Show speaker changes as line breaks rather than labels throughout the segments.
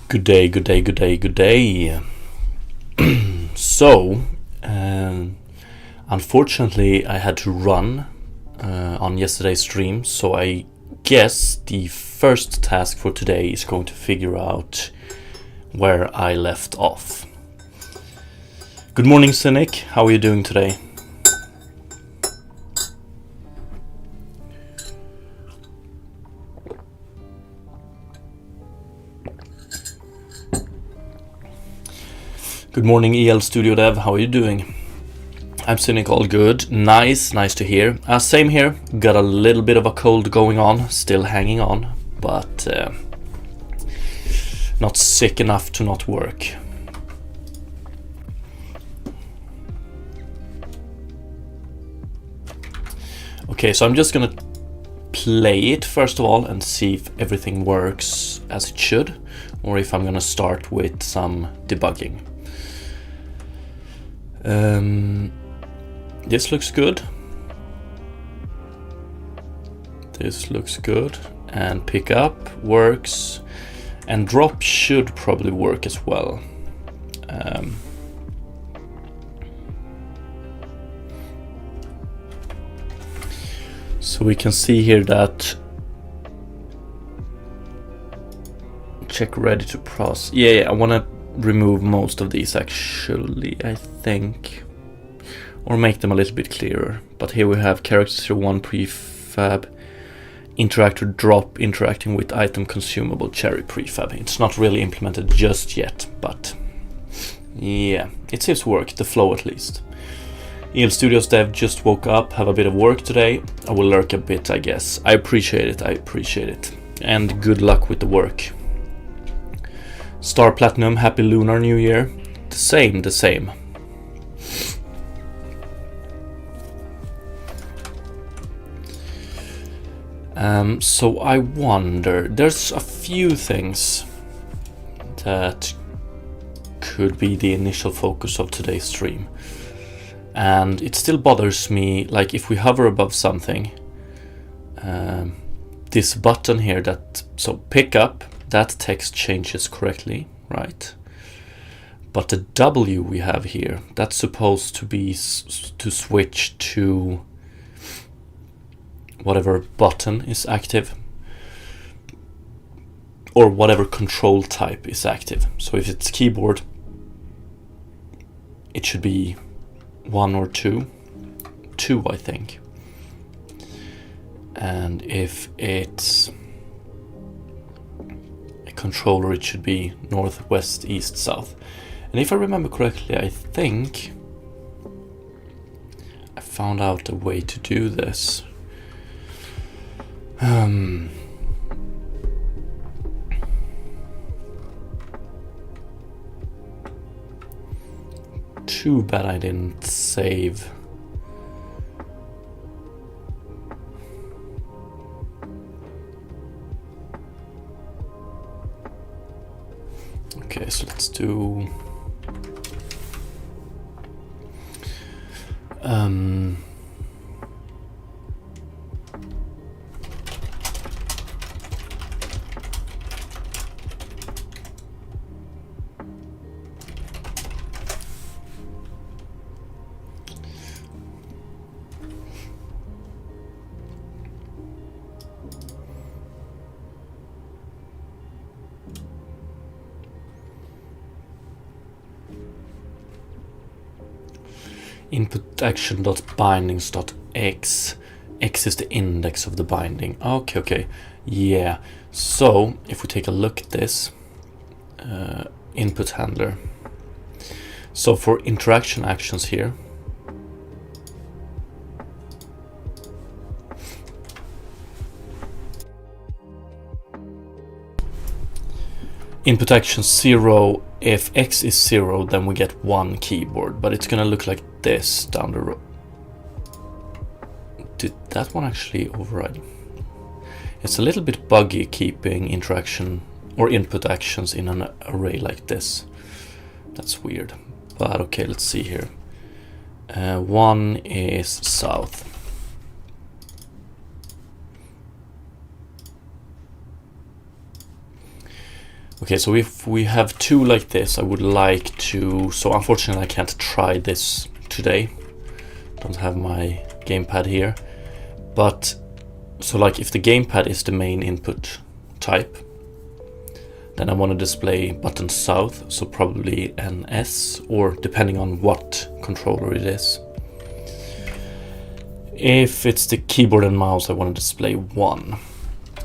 Good day, good day, good day, good day. So, unfortunately, I had to run on yesterday's stream, so I guess the first task for today is going to figure out where I left off. Good morning, Cynic. How are you doing today? Good morning, EL Studio Dev. How are you doing? I'm Cynic, all good. Nice to hear. Same here. Got a little bit of a cold going on, still hanging on, but not sick enough to not work. Okay, so I'm just gonna play it first of all and see if everything works as it should, or if I'm gonna start with some debugging. This looks good. This looks good. And pick up works. And drop should probably work as well. So we can see here that check ready to process. Yeah, I want to remove most of these actually, I think, or make them a little bit clearer. But here we have character 01 prefab, interactor drop interacting with item consumable cherry prefab. It's not really implemented just yet, but yeah, it seems to work, the flow at least. EL Studios Dev just woke up, have a bit of work today. I will lurk a bit, I guess. I appreciate it. And good luck with the work. Star Platinum, happy Lunar New Year. The same. So I wonder, there's a few things that could be the initial focus of today's stream. And it still bothers me, like if we hover above something, this button here so pick up, that text changes correctly, right? But the W we have here, that's supposed to be to switch to whatever button is active, or whatever control type is active. So if it's keyboard, it should be 1 or 2, I think. And if it's a controller, it should be north, west, east, south. And if I remember correctly, I think I found out a way to do this. Too bad I didn't save. Okay, so let's do input action.bindings.x. X is the index of the binding. Okay. Yeah. So if we take a look at this input handler. So for interaction actions here, input action 0, if X is 0, then we get 1 keyboard, but it's gonna look like this down the road. Did that one actually override? It's a little bit buggy keeping interaction or input actions in an array like this. That's weird, but okay, let's see here. 1 is south. Okay, so if we have two like this, I would like to, so unfortunately I can't try this today. Don't have my gamepad here. But, so like if the gamepad is the main input type, then I want to display button south, so probably an S, or depending on what controller it is. If it's the keyboard and mouse, I want to display 1.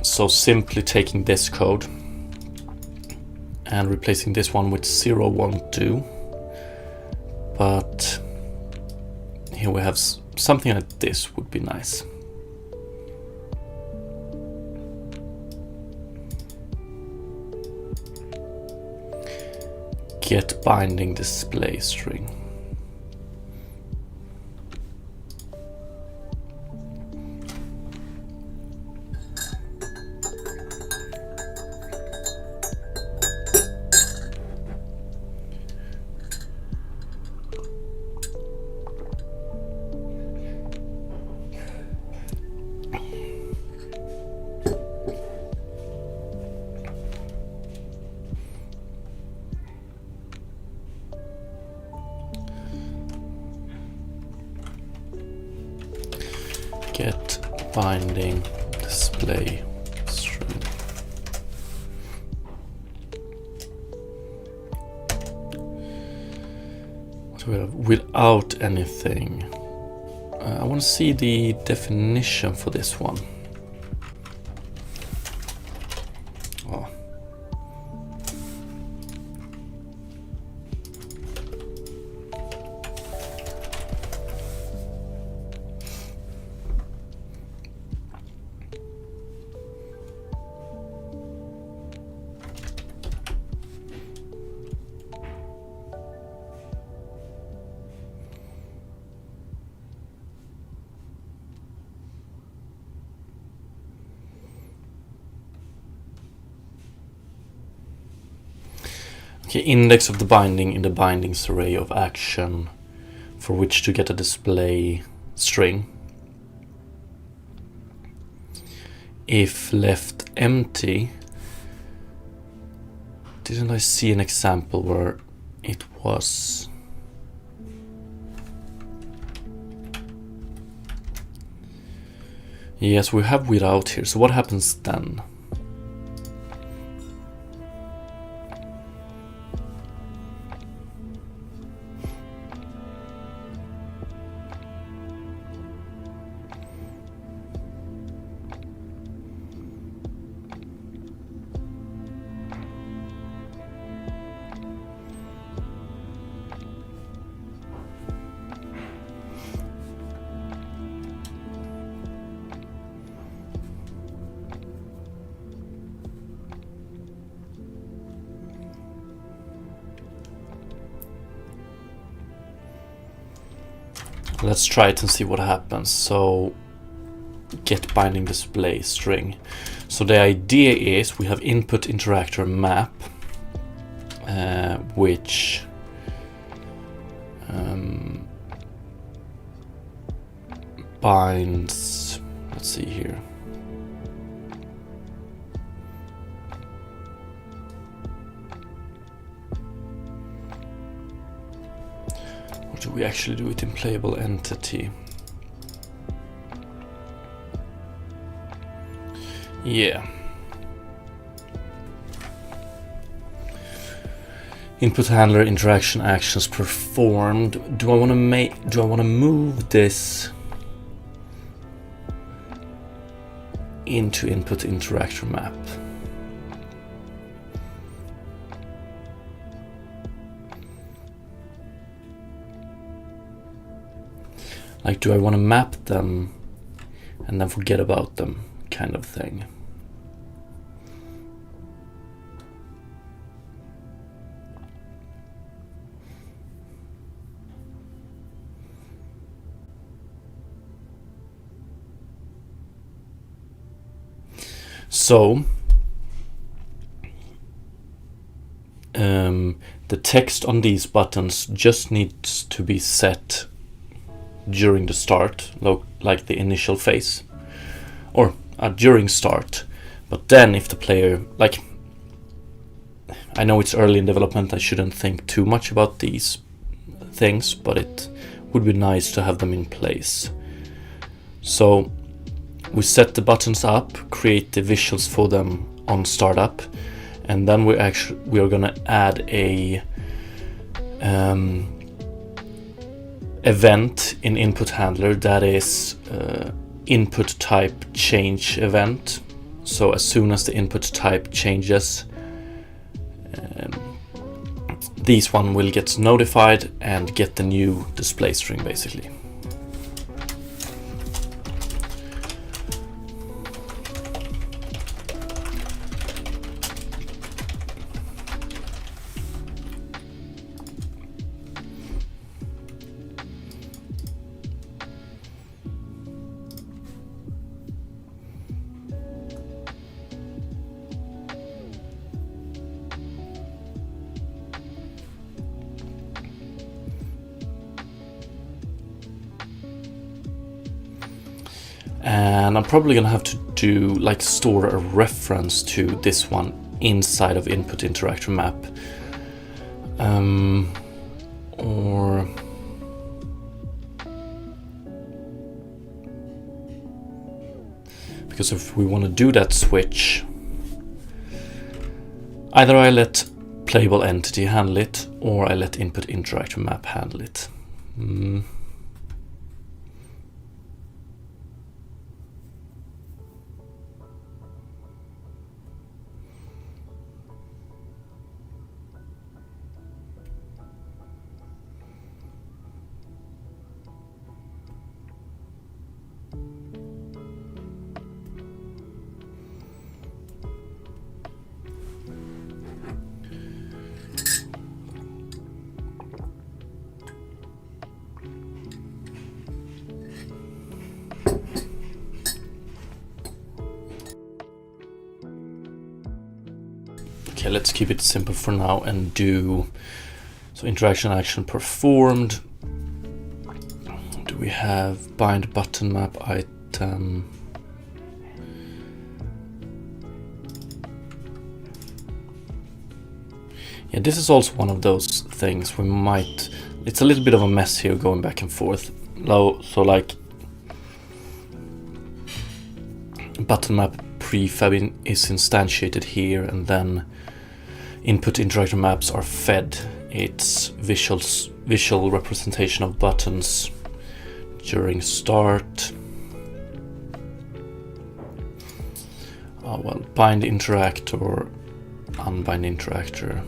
So simply taking this code and replacing this one with 0 won't do. But here we have something like this would be nice. Get binding display string. Get binding display string. What do we have? Without anything. I want to see the definition for this one. Oh. Okay, index of the binding in the bindings array of action for which to get a display string. If left empty, didn't I see an example where it was? Yes, we have without here, so what happens then? Let's try it and see what happens. So get binding display string. So the idea is we have input interactor map, which binds, let's see here. Do we actually do it in playable entity? Yeah. Input handler interaction actions performed. Do I want to move this into input interactor map? Like, do I want to map them and then forget about them, kind of thing? So, the text on these buttons just needs to be set during the start, like the initial phase, or during start. But then if the player, like, I know it's early in development, I shouldn't think too much about these things, but it would be nice to have them in place. So we set the buttons up, create the visuals for them on startup, and then we are gonna add a event in input handler that is input type change event. So as soon as the input type changes, this one will get notified and get the new display string basically. And I'm probably gonna have to do like store a reference to this one inside of input interactor map, or because if we want to do that switch, either I let playable entity handle it or I let input interactor map handle it. Okay, let's keep it simple for now and do so interaction action performed. Do we have bind button map item? Yeah, this is also one of those things we might, it's a little bit of a mess here going back and forth. So like button map prefab is instantiated here, and then input interactor maps are fed its visual representation of buttons during start. Well, bind interactor, unbind interactor.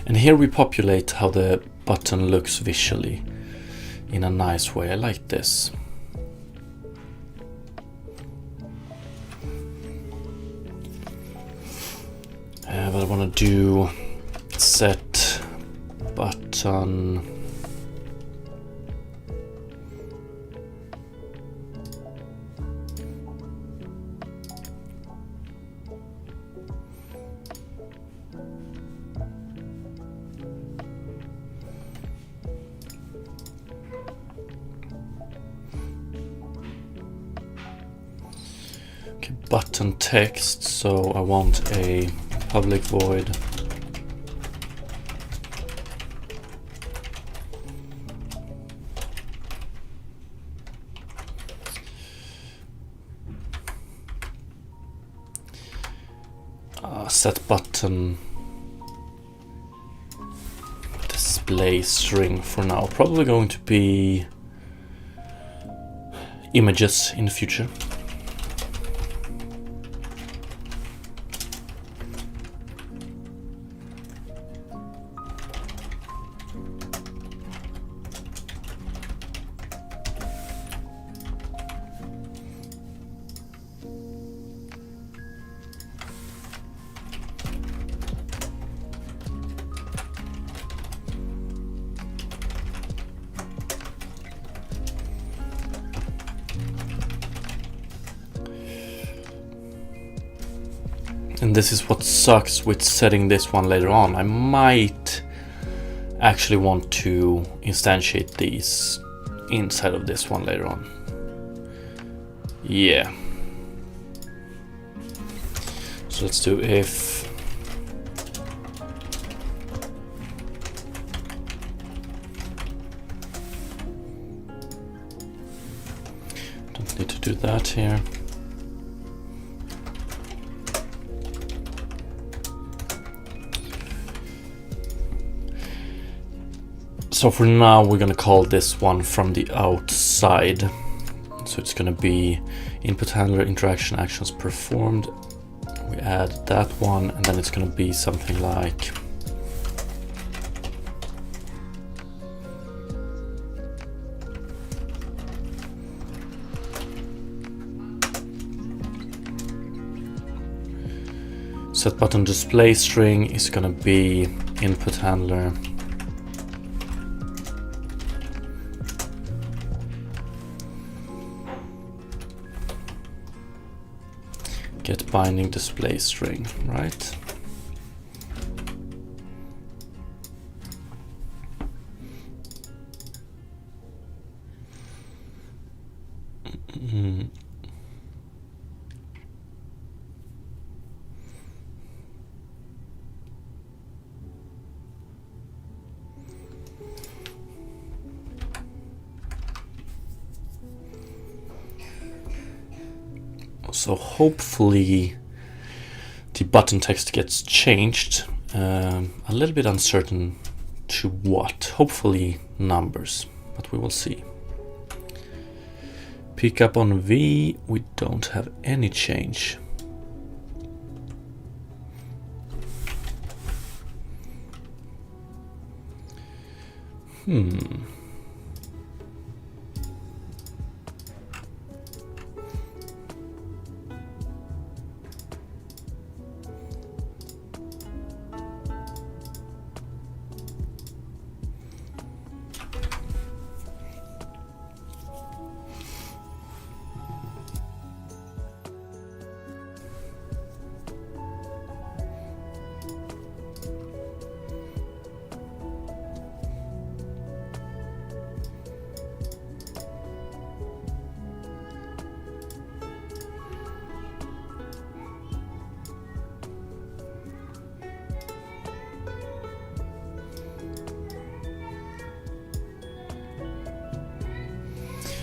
And here we populate how the button looks visually in a nice way. I like this. But I want to do set button button text, so I want a public void set button display string for now. Probably going to be images in the future. And this is what sucks with setting this one later on. I might actually want to instantiate these inside of this one later on. Yeah. So let's do if don't need to do that here. So for now we're gonna call this one from the outside. So it's gonna be input handler interaction actions performed. We add that one, and then it's gonna be something like set button display string is gonna be input handler get binding display string, right? So hopefully the button text gets changed. A little bit uncertain to what. Hopefully numbers, but we will see. Pick up on V, we don't have any change.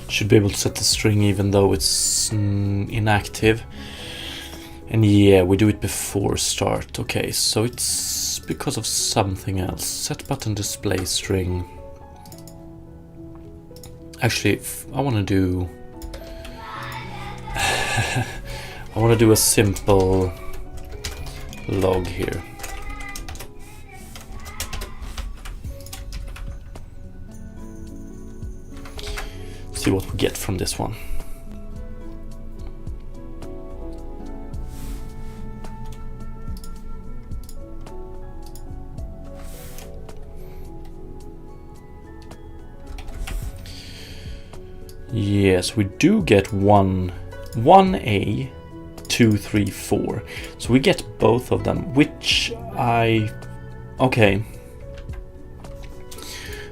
Should be able to set the string even though it's inactive. And yeah, we do it before start. Okay, so it's because of something else. Set button display string. Actually, I want to do I want to do a simple log here. See what we get from this one. Yes, we do get 1A, 2, 3, 4. So we get both of them, which okay.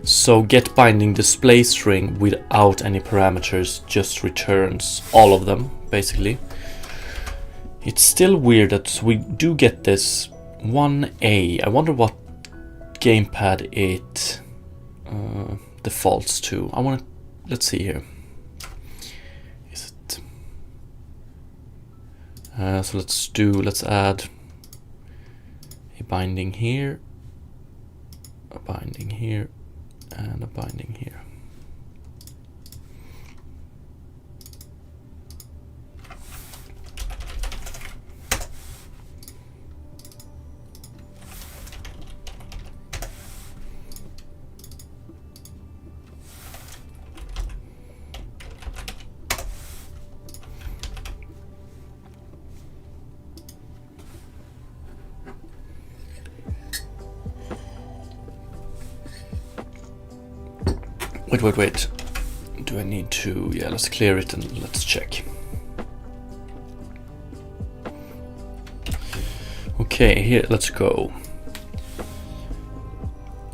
So get binding display string without any parameters just returns all of them, basically. It's still weird that we do get this 1A. I wonder what gamepad it defaults to. Let's see here. Is it? So let's add a binding here, a binding here, and a binding here. Wait. Do I need to... Yeah, let's clear it and let's check. Okay, here, let's go.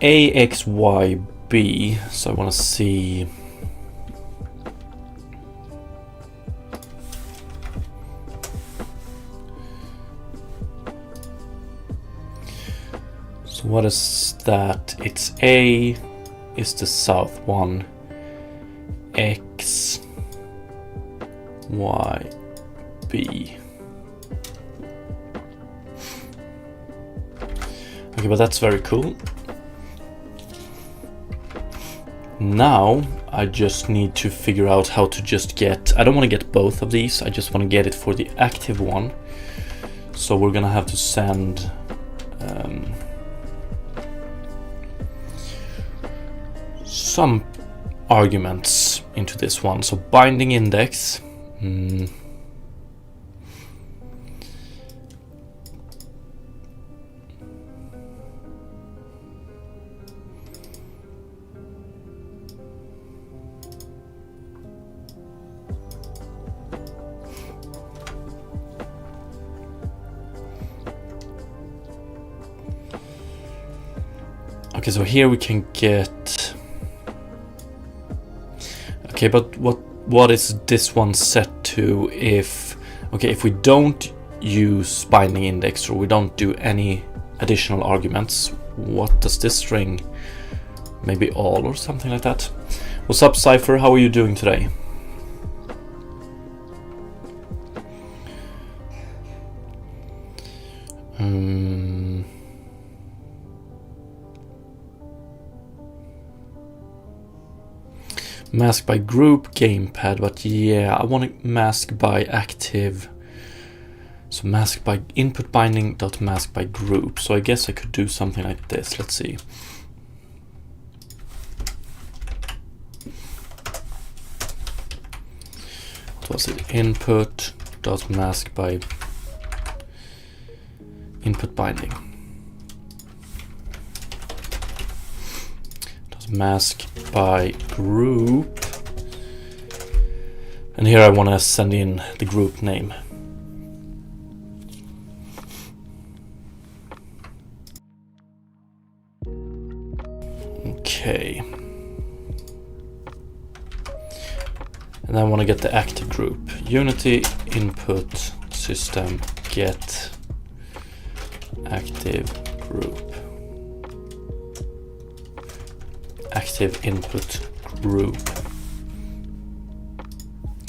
AXYB, so I want to see. So what is that? It's A is the south one, X, Y, B. Okay, but that's very cool. Now I just need to figure out how to just get, I don't want to get both of these, I just want to get it for the active one. So we're gonna have to send some arguments into this one. So binding index. Okay, so here we can get. Okay, but what is this one set to if, okay, if we don't use binding index or we don't do any additional arguments, what does this string? Maybe all or something like that. What's up, Cypher? How are you doing today? Mask by group gamepad, but yeah, I want to mask by active. So mask by input binding dot mask by group. So I guess I could do something like this. Let's see. What was it? Input dot mask by input binding. Mask by group, and here I want to send in the group name. Okay, and I want to get the active group. Unity input system get active group. Active input group.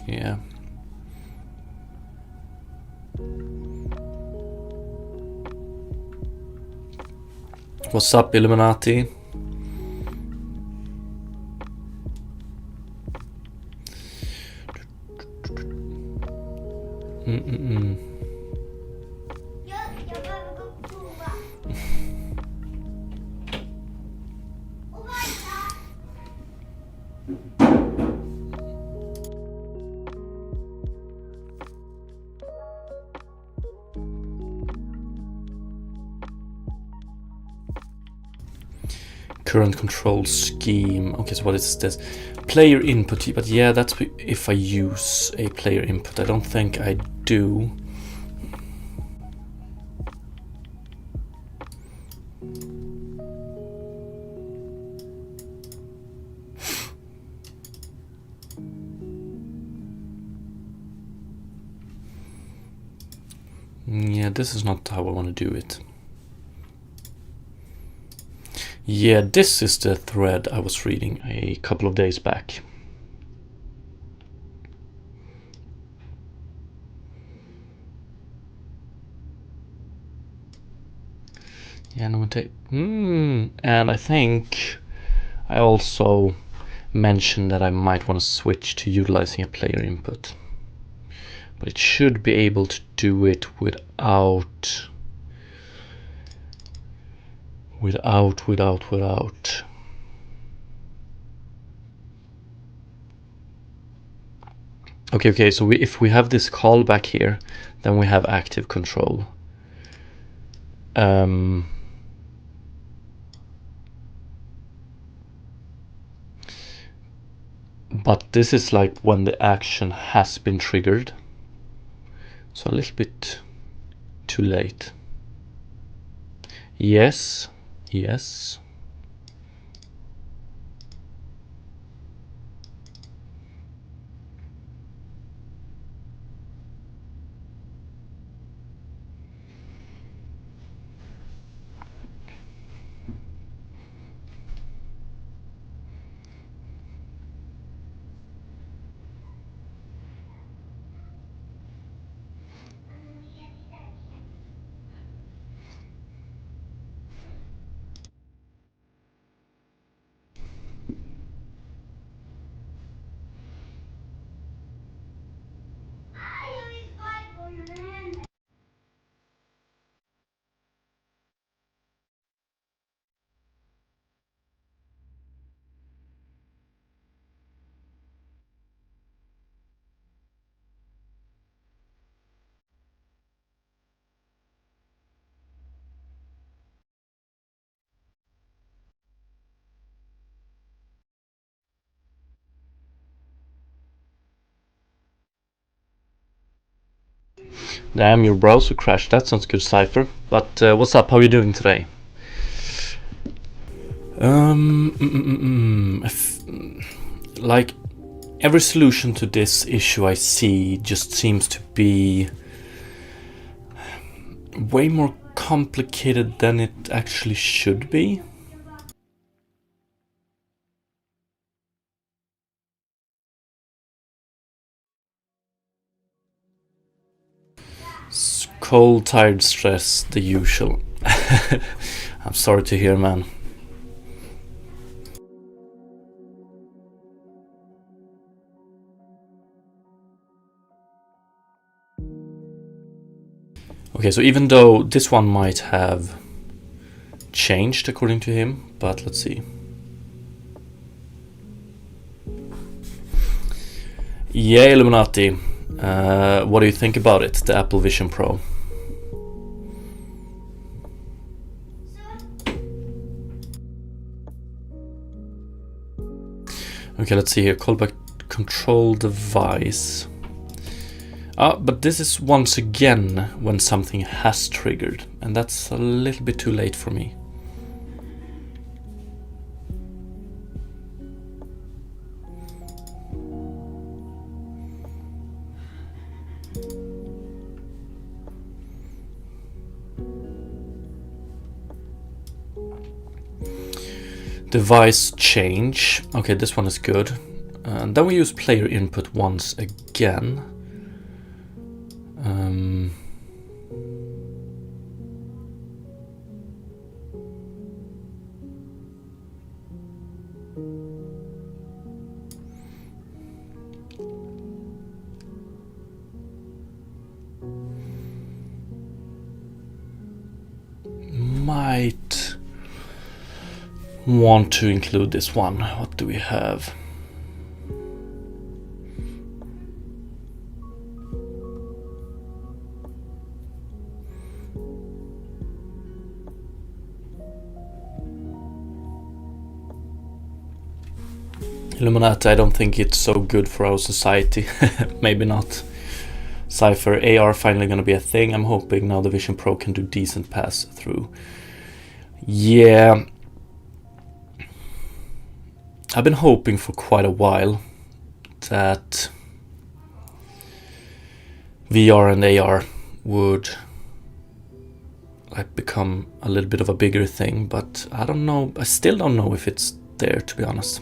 Yeah. What's up, Illuminati? Current control scheme. Okay, so what is this? Player input, but yeah, that's if I use a player input. I don't think I do. Yeah, this is not how I want to do it. Yeah, this is the thread I was reading a couple of days back. Yeah, no one take. And I think I also mentioned that I might want to switch to utilizing a player input, but it should be able to do it without. Okay, so if we have this callback here, then we have active control. But this is like when the action has been triggered. So a little bit too late. Yes, yes. Damn, your browser crashed. That sounds good, Cypher. But what's up? How are you doing today? Like, every solution to this issue I see just seems to be way more complicated than it actually should be. Cold, tired, stress, the usual. I'm sorry to hear, man. Okay, so even though this one might have changed according to him, but let's see. Yeah, Illuminati. What do you think about it, the Apple Vision Pro? Okay, let's see here. Callback control device. But this is once again when something has triggered, and that's a little bit too late for me. Device change. Okay, this one is good. And then we use player input once again. Might want to include this one. What do we have? Illuminati, I don't think it's so good for our society. Maybe not. Cypher, AR finally gonna be a thing. I'm hoping now the Vision Pro can do decent pass through. Yeah. I've been hoping for quite a while that VR and AR would like become a little bit of a bigger thing, but I don't know. I still don't know if it's there, to be honest.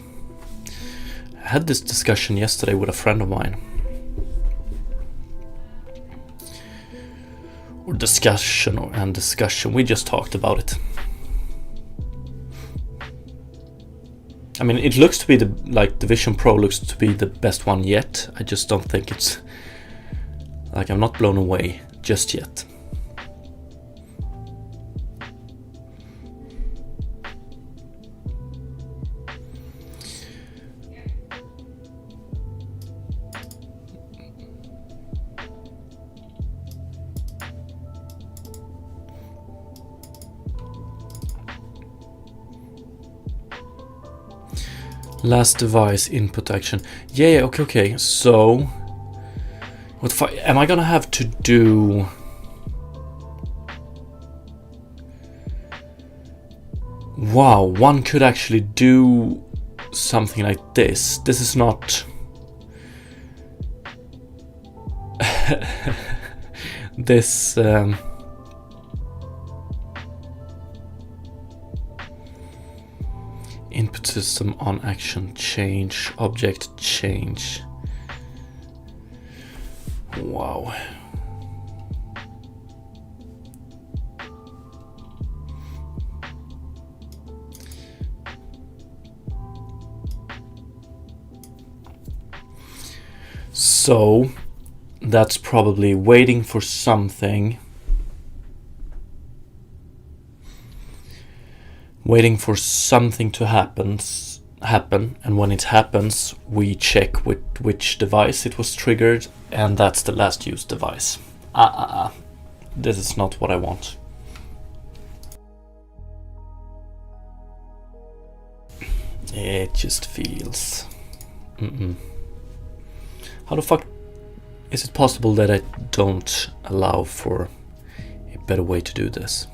I had this discussion yesterday with a friend of mine. Or discussion, we just talked about it. I mean, it looks to be the Vision Pro looks to be the best one yet. I just don't think it's like, I'm not blown away just yet. Last device input action. Yeah, okay. So, what am I gonna have to do? Wow, one could actually do something like this. This is not... this... input system on action change, object change. Wow. So that's probably waiting for something. Waiting for something to happen, and when it happens, we check with which device it was triggered, and that's the last used device. This is not what I want. It just feels... How the fuck is it possible that I don't allow for a better way to do this?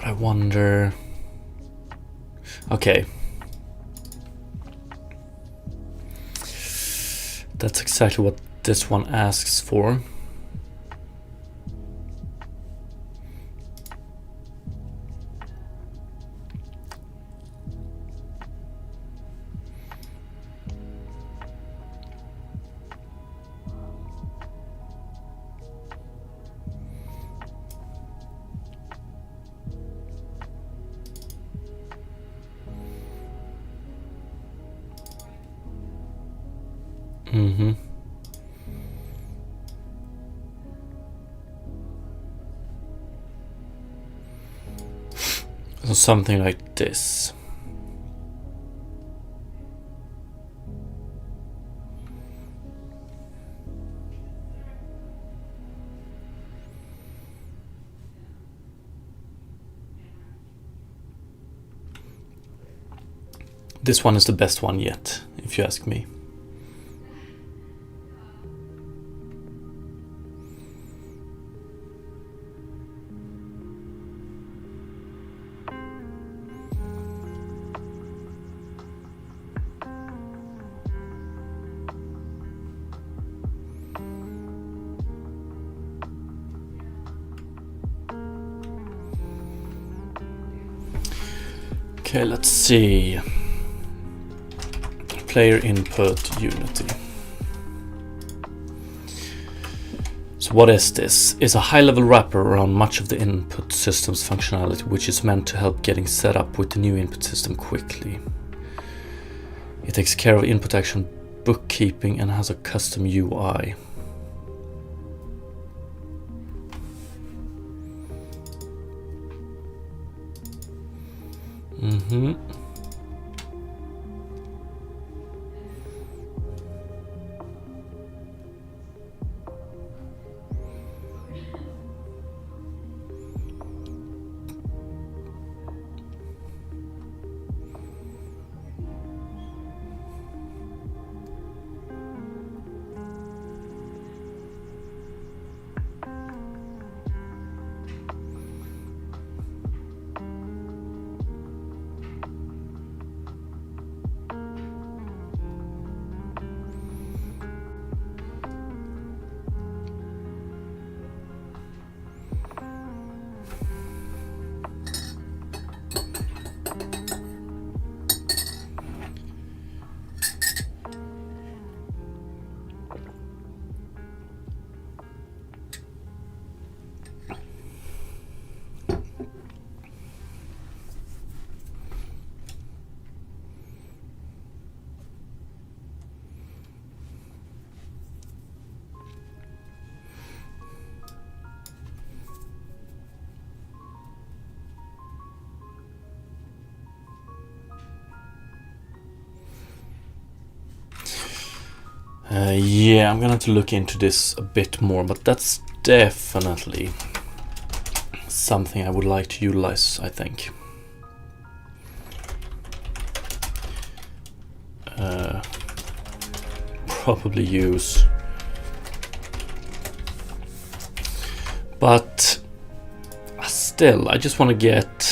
I wonder... Okay. That's exactly what this one asks for. So something like this. This one is the best one yet, if you ask me. Okay, let's see. Player input Unity. So what is this? It's a high-level wrapper around much of the input system's functionality, which is meant to help getting set up with the new input system quickly. It takes care of input action bookkeeping and has a custom UI. Yeah, I'm gonna have to look into this a bit more, but that's definitely something I would like to utilize, I think. Probably use, but still, I just want to get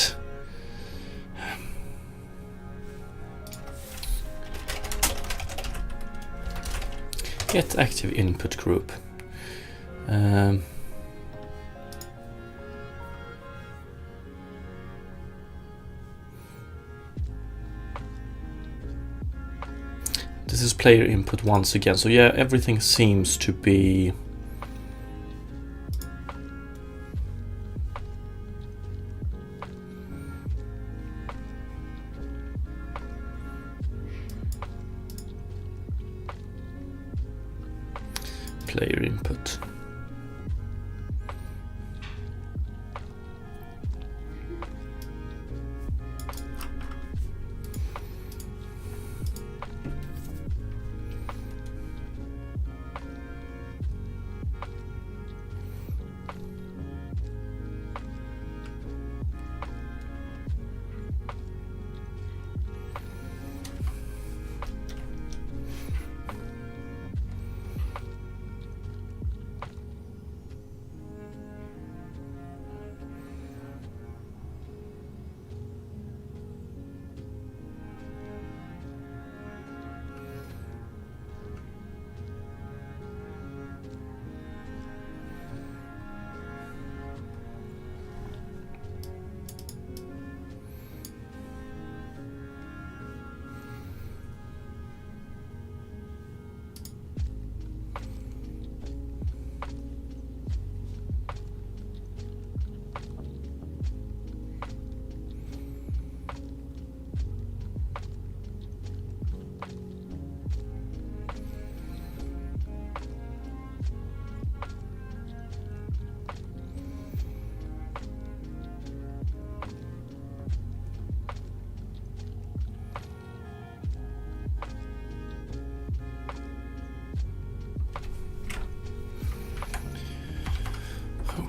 active input group. This is player input once again, so yeah, everything seems to be player input.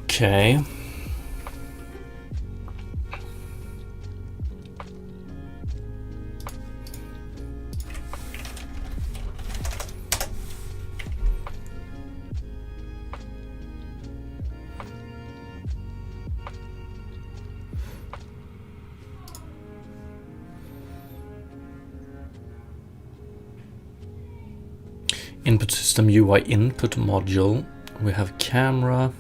Okay. Input system UI input module. We have camera.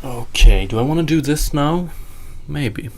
Okay, do I want to do this now? Maybe.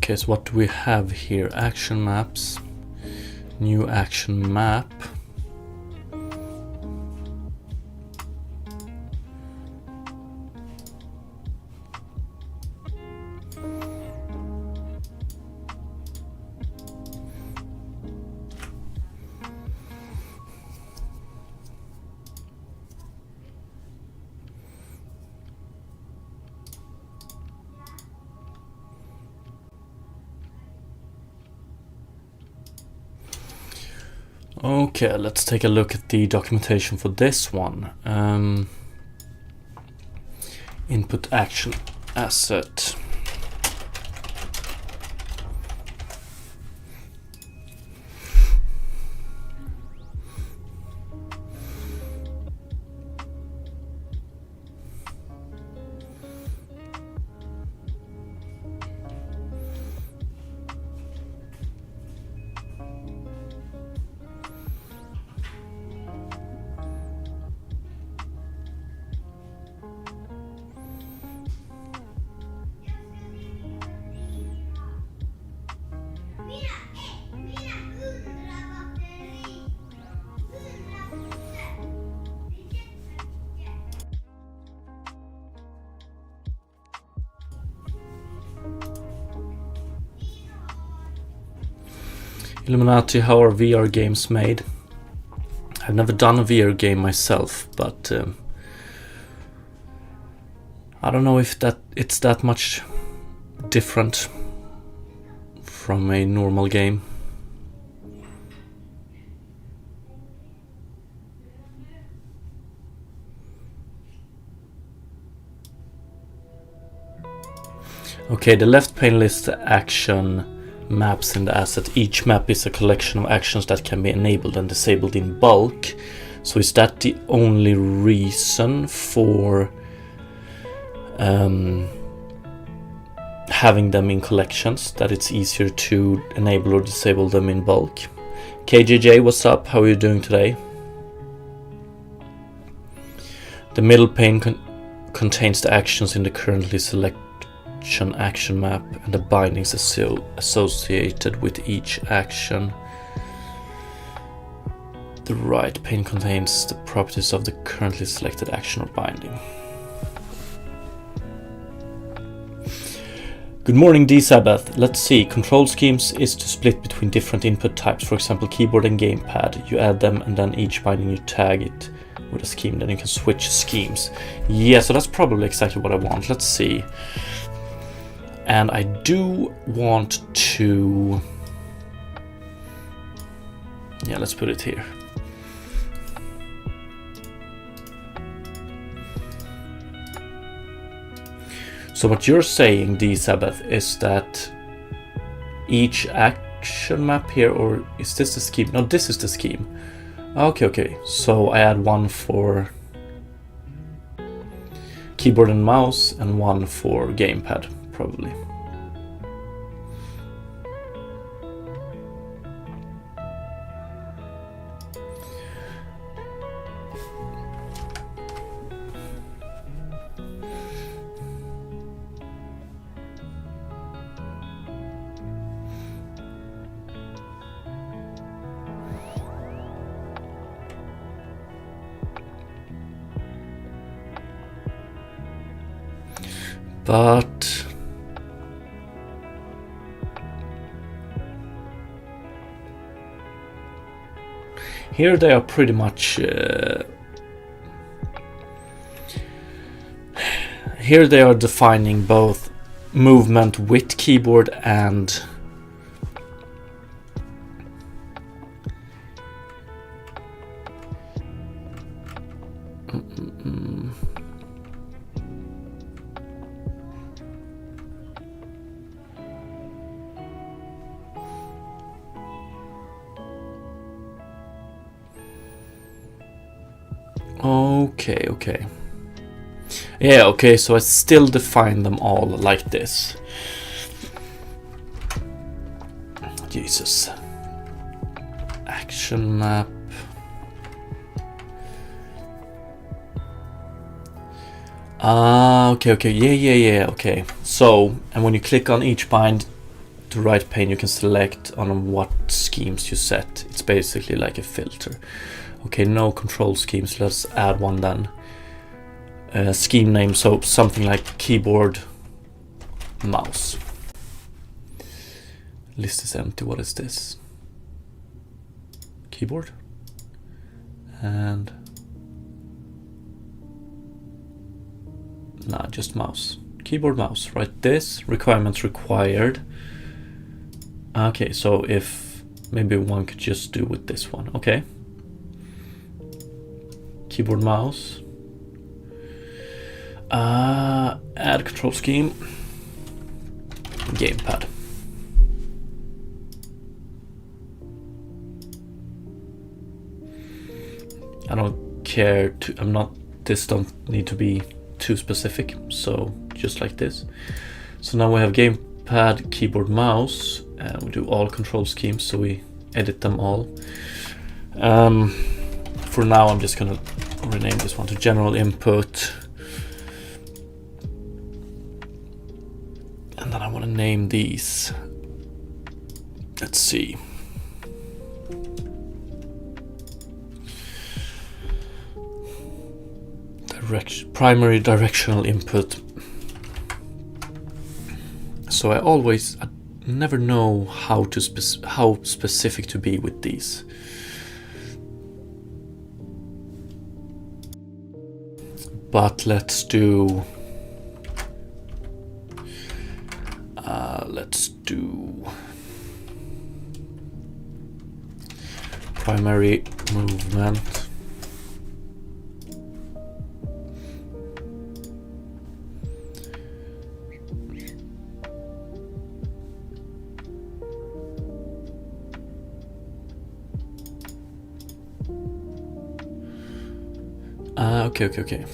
Okay, so what do we have here? Action maps, new action map. Okay, let's take a look at the documentation for this one. Input action asset. Illuminati, how are VR games made? I've never done a VR game myself, but I don't know if it's that much different from a normal game. Okay, the left pane lists the action maps in the asset. Each map is a collection of actions that can be enabled and disabled in bulk. So is that the only reason for having them in collections, that it's easier to enable or disable them in bulk? KJJ, what's up? How are you doing today? The middle pane contains the actions in the currently selected action map and the bindings associated with each action. The right pane contains the properties of the currently selected action or binding. Good morning, D Sabbath. Let's see. Control schemes is to split between different input types, for example keyboard and gamepad. You add them and then each binding you tag it with a scheme, then you can switch schemes. Yeah, so that's probably exactly what I want. Let's see. And I do want to, yeah, let's put it here. So what you're saying, D Sabbath, is that each action map here, or is this the scheme? No, this is the scheme. Okay. So I add one for keyboard and mouse and one for gamepad. Probably. But here they are pretty much here they are defining both movement with keyboard and okay. Yeah, okay, so I still define them all like this. Jesus. Action map. Okay. Yeah, okay. So, and when you click on each bind, the right pane, you can select on what schemes you set. It's basically like a filter. Okay, no control schemes. Let's add one then. Scheme name, so something like keyboard, mouse. List is empty. What is this? Keyboard and nah, just mouse. Keyboard, mouse. Right, this requirements required. Okay, so if Maybe one could just do with this one. Okay. Keyboard, mouse. Add control scheme. Gamepad. I don't care to, this don't need to be too specific, so just like this. So now we have gamepad, keyboard, mouse, and we do all control schemes, so we edit them all. For now, I'm just gonna rename this one to general input. And then I want to name these. Let's see. Primary directional input. So I never know how specific to be with these. But let's do primary movement. Okay.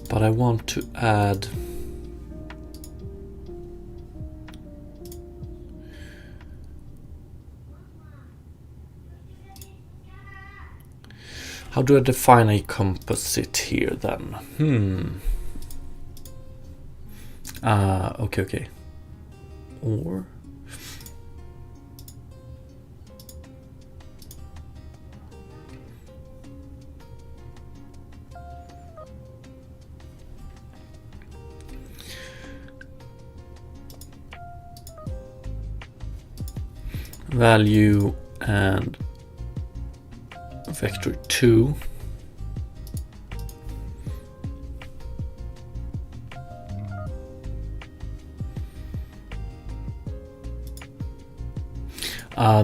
But I want to add how do I define a composite here then? Okay. Or value and vector 2.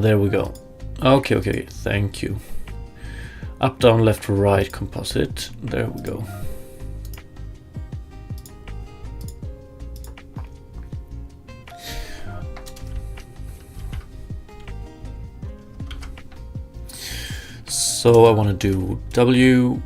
There we go. Okay, thank you. Up, down, left, right composite. There we go. So I want to do W.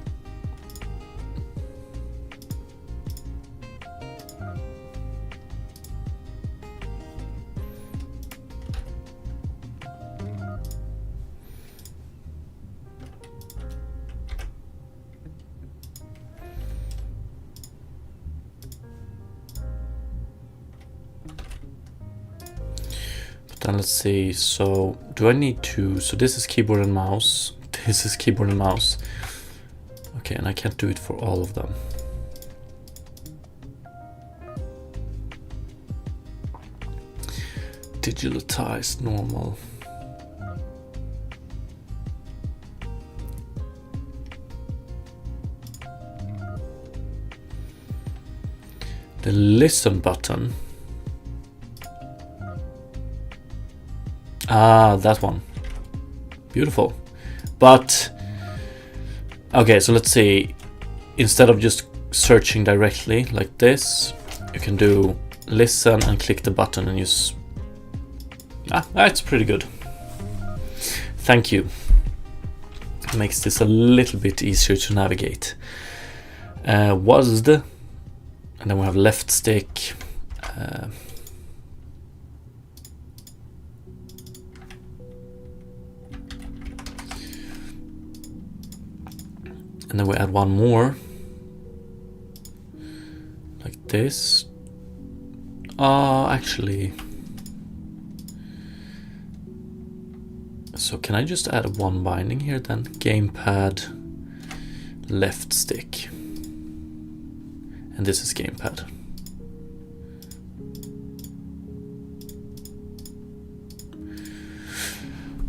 But then let's see, so do I need to, so this is keyboard and mouse. This is keyboard and mouse. Okay, and I can't do it for all of them. Digitalized normal. The listen button. That one. Beautiful. But, okay, so let's see, instead of just searching directly like this, you can do listen and click the button and use, that's pretty good. Thank you. It makes this a little bit easier to navigate. WASD, and then we have left stick. And then we add one more, like this. Actually, so can I just add one binding here then? Gamepad, left stick, and this is gamepad.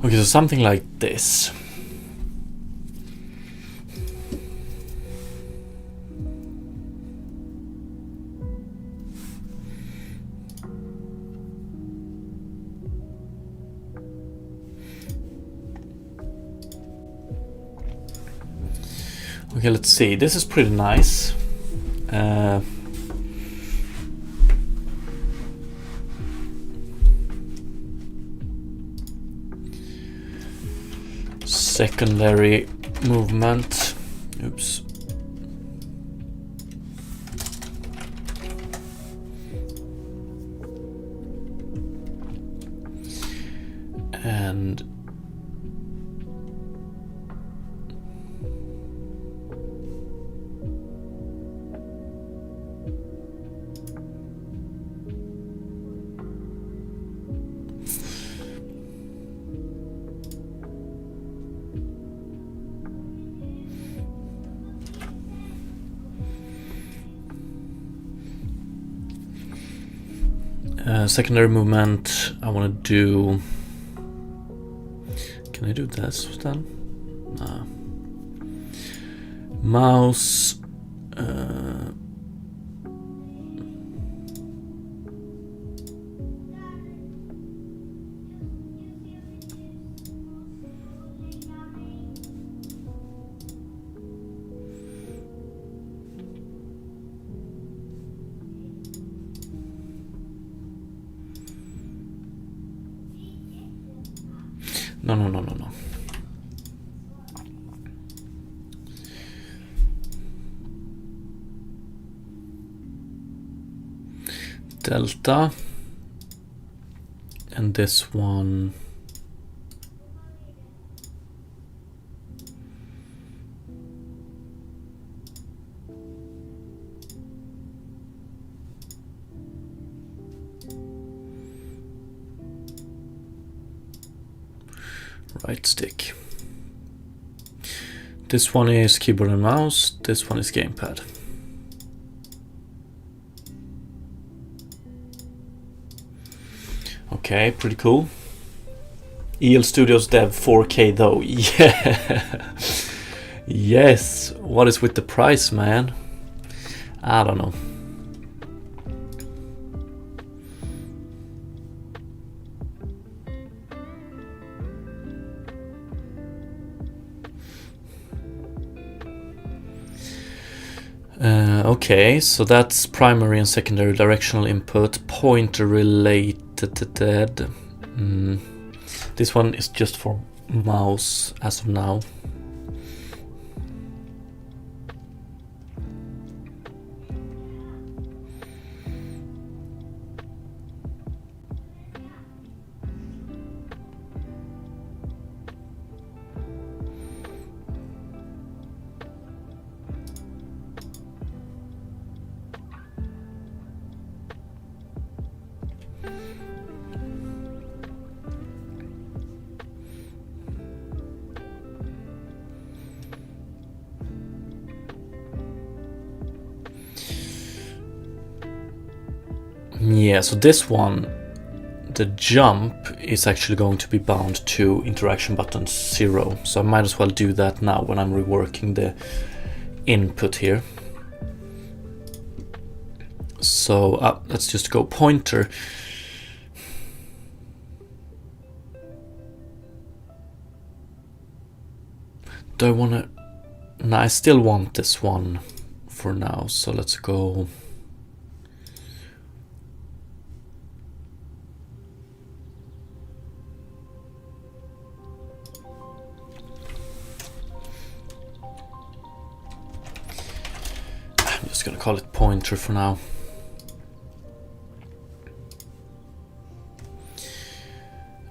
Okay, so something like this. Okay, let's see. This is pretty nice. Secondary movement. Oops. And secondary movement, I want to do... Can I do this then? No. Mouse... No. Delta. And this one... right stick. This one is keyboard and mouse, this one is gamepad. Okay, pretty cool. EL Studios Dev 4K though, yeah. Yes, what is with the price, man? I don't know. Okay, so that's primary and secondary directional input, pointer related. This one is just for mouse as of now. Yeah, so this one, the jump is actually going to be bound to interaction button 0. So I might as well do that now when I'm reworking the input here. So let's just go pointer. Do I want to... No, I still want this one for now. So let's go... I'm just gonna call it pointer for now.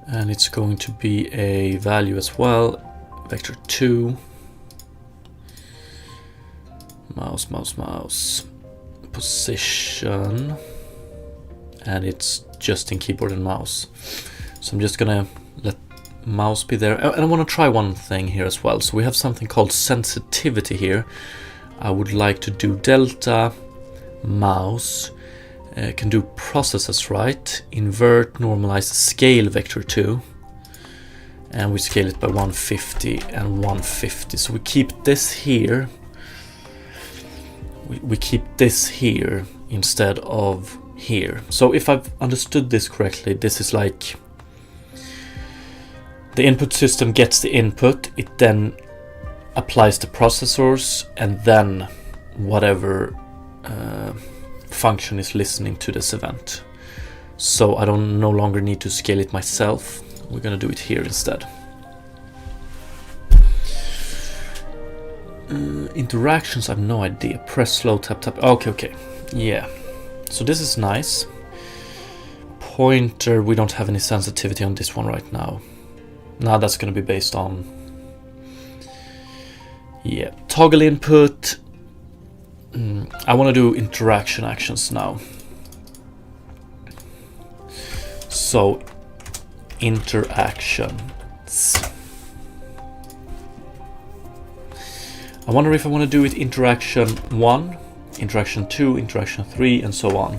And it's going to be a value as well, vector 2, mouse, position, and it's just in keyboard and mouse. So I'm just gonna let mouse be there. And I want to try one thing here as well. So we have something called sensitivity here. I would like to do delta, mouse, can do processes, right? Invert, normalize, scale vector 2. And we scale it by 150 and 150. So we keep this here. We keep this here instead of here. So if I've understood this correctly, this is like the input system gets the input, it then applies the processors, and then whatever function is listening to this event. So I don't no longer need to scale it myself. We're gonna do it here instead. Interactions, I have no idea. Press slow, tap, tap. Okay. Yeah. So this is nice. Pointer, we don't have any sensitivity on this one right now. Now that's gonna be based on... Yeah. Toggle input. I want to do interaction actions now. So, interactions. I wonder if I want to do it interaction 1, interaction 2, interaction 3, and so on.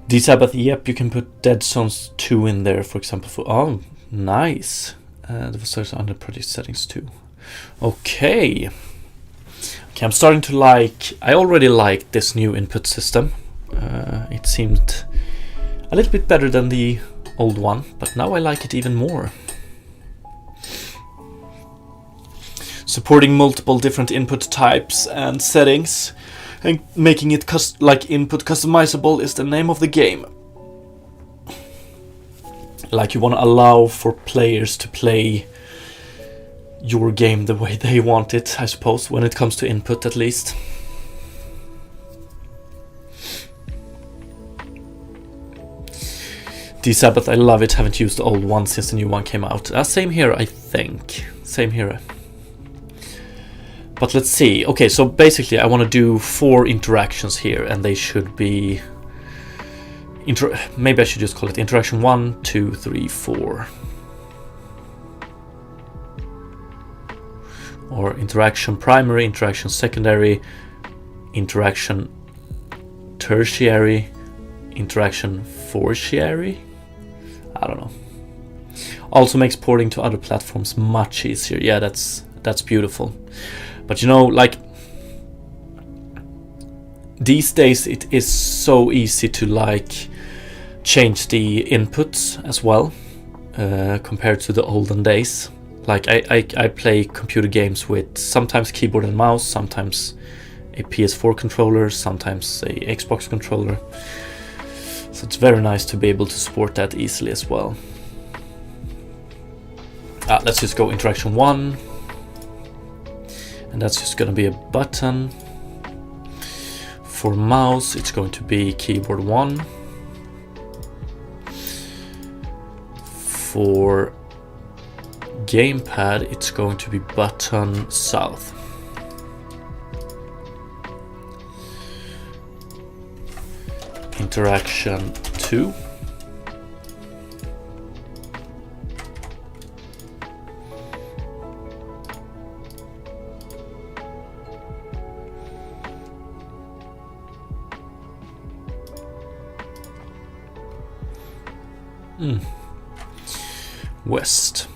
D-Sabbath, yep, you can put Dead Zones 2 in there, for example. Oh, nice. The was under project settings too. Okay, I'm starting to like... I already liked this new input system. It seemed a little bit better than the old one, but now I like it even more. Supporting multiple different input types and settings, and making it like input customizable is the name of the game. Like, you want to allow for players to play your game the way they want it, I suppose, when it comes to input at least. D-Sabbath, I love it. Haven't used the old one since the new one came out. Same here, I think. Same here. But let's see. Okay, so basically I want to do 4 interactions here, and they should be... maybe I should just call it interaction 1, 2, 3, 4. Or interaction primary, interaction secondary, interaction tertiary, interaction tertiary. I don't know. Also makes porting to other platforms much easier. Yeah, that's beautiful. But you know, like, these days it is so easy to like change the inputs as well, compared to the olden days. Like, I play computer games with sometimes keyboard and mouse, sometimes a PS4 controller, sometimes a Xbox controller. So it's very nice to be able to support that easily as well. Let's just go interaction 1. And that's just going to be a button. For mouse, it's going to be keyboard 1. For gamepad, it's going to be button south. Interaction 2. West.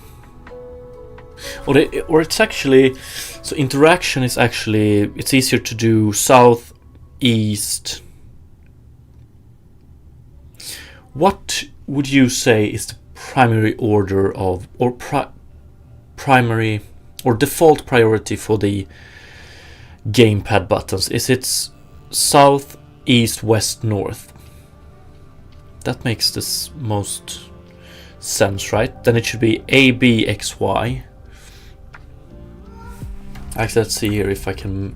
Or it's actually, so interaction is actually, it's easier to do south, east. What would you say is the primary order of, or primary or default priority for the gamepad buttons? Is it south, east, west, north? That makes this most sense, right? Then it should be A, B, X, Y. Actually, let's see here if I can...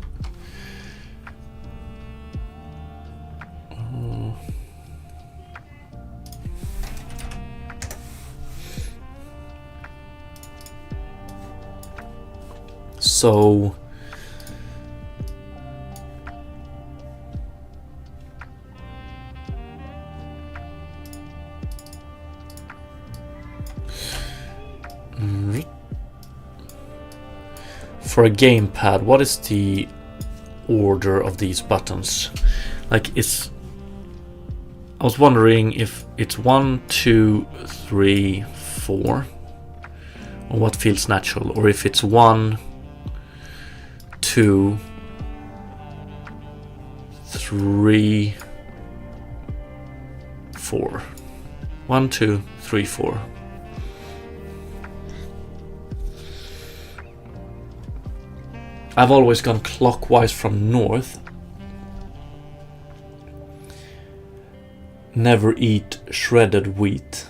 So... For a gamepad, what is the order of these buttons? Like, I was wondering if it's 1, 2, 3, 4, or what feels natural, or if it's 1, 2, 3, 4. 1, 2, 3, 4. I've always gone clockwise from north. Never eat shredded wheat.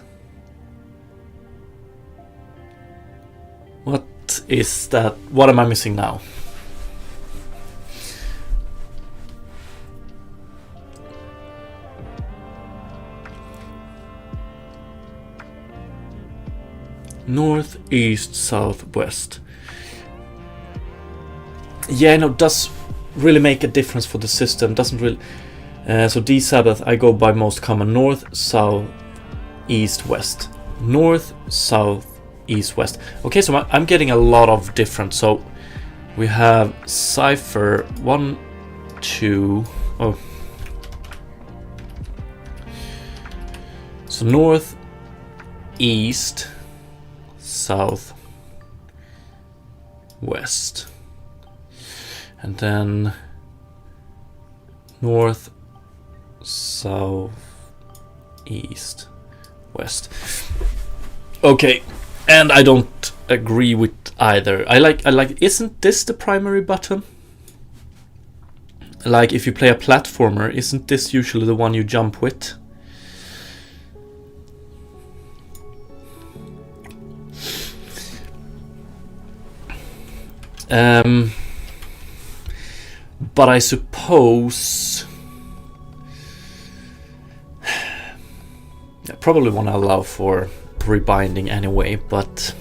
What is that? What am I missing now? North, east, south, west. Yeah, no, does really make a difference for the system. Doesn't really. So D Sabbath, I go by most common: north, south, east, west. North, south, east, west. Okay, so I'm getting a lot of different. So we have cipher 1, 2. Oh, so north, east, south, west. And then north, south, east, west. Okay, and I don't agree with either. I like. Isn't this the primary button? Like if you play a platformer, isn't this usually the one you jump with? But I suppose I probably want to allow for rebinding anyway, but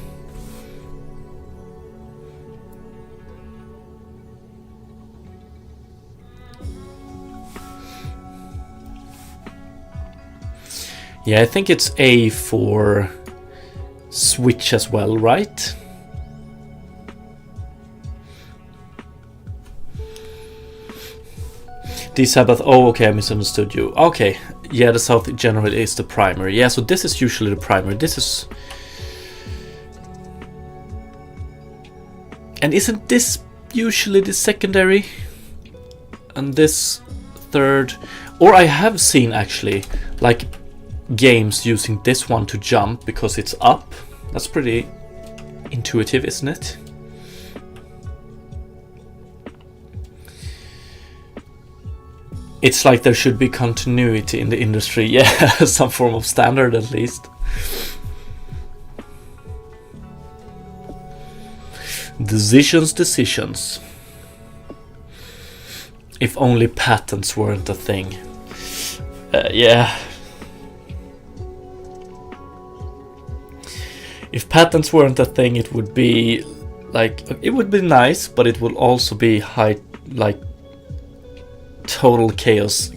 yeah, I think it's A for switch as well, right? D Sabbath, oh okay, I misunderstood you. Okay, yeah, the south generally is the primary. Yeah, so this is usually the primary. This is... And isn't this usually the secondary? And this third? Or I have seen actually, like, games using this one to jump because it's up. That's pretty intuitive, isn't it? It's like there should be continuity in the industry. Yeah, some form of standard at least. Decisions. If only patents weren't a thing. Yeah. If patents weren't a thing, it would be like, it would be nice, but it would also be high, like, total chaos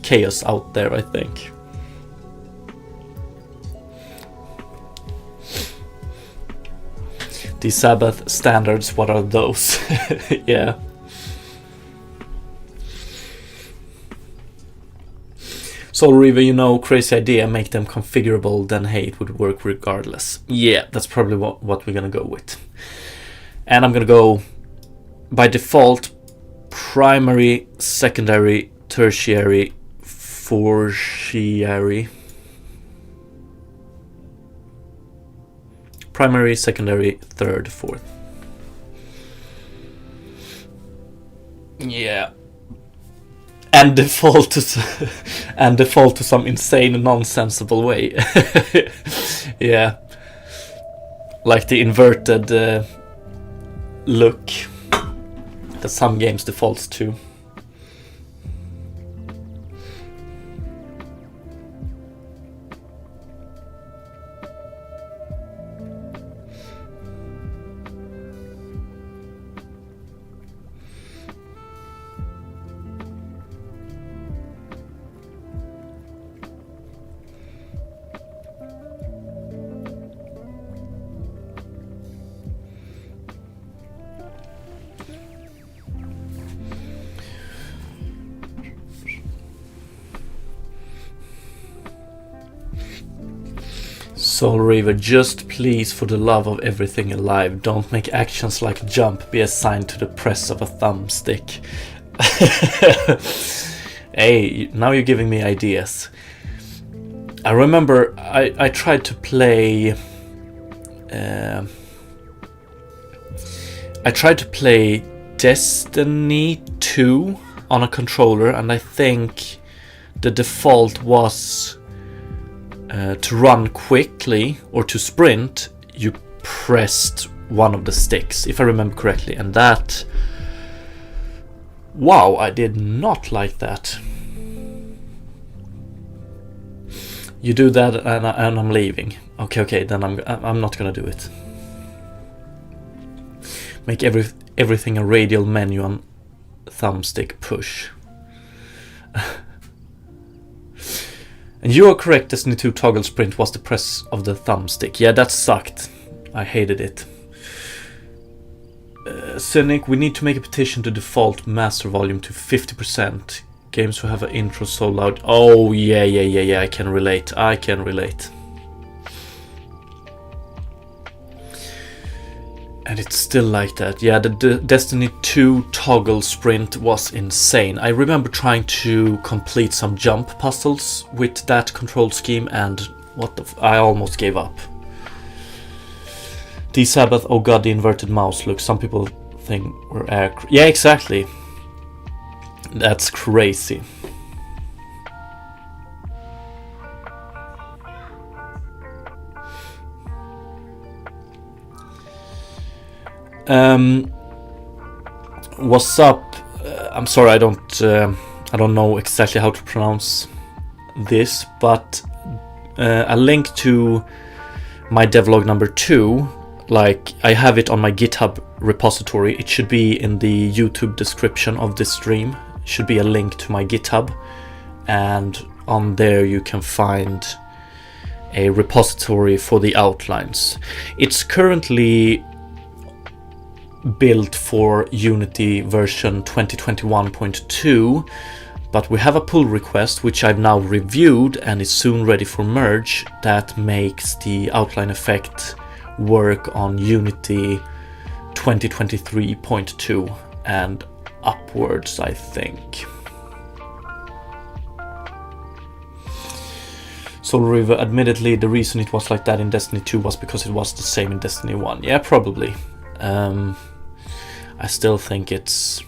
out there, I think. The Sabbath standards, what are those? Yeah. Soul Reaver, you know, crazy idea, make them configurable, then hey, it would work regardless. Yeah, that's probably what we're gonna go with. And I'm gonna go by default primary, secondary, tertiary, tertiary. Primary, secondary, third, fourth. Yeah. And default to some insane, nonsensical way. Yeah. Like the inverted look that some games defaults to. Soul Reaver, just please, for the love of everything alive, don't make actions like jump be assigned to the press of a thumbstick. Hey, now you're giving me ideas. I remember I tried to play Destiny 2 on a controller, and I think the default was to run quickly or to sprint, you pressed one of the sticks, if I remember correctly, and that... Wow, I did not like that. You do that and I'm leaving. Okay, then I'm not gonna do it. Make everything a radial menu on thumbstick push. And you are correct, Destiny 2 toggle sprint was the press of the thumbstick. Yeah, that sucked. I hated it. Cynic, we need to make a petition to default master volume to 50%. Games who have an intro so loud. Oh, yeah, I can relate. And it's still like that. Yeah, the Destiny 2 toggle sprint was insane. I remember trying to complete some jump puzzles with that control scheme, and I almost gave up. D-Sabbath, oh god, the inverted mouse look. Some people think we're yeah, exactly. That's crazy. What's up? I'm sorry, I don't know exactly how to pronounce this, but a link to my devlog number 2, like I have it on my GitHub repository. It should be in the YouTube description of this stream. It should be a link to my GitHub, and on there you can find a repository for the outlines. It's currently built for Unity version 2021.2, but we have a pull request which I've now reviewed and is soon ready for merge, that makes the outline effect work on Unity 2023.2 and upwards, I think. Soul River, admittedly the reason it was like that in Destiny 2 was because it was the same in Destiny 1. Yeah, probably. I still think it's...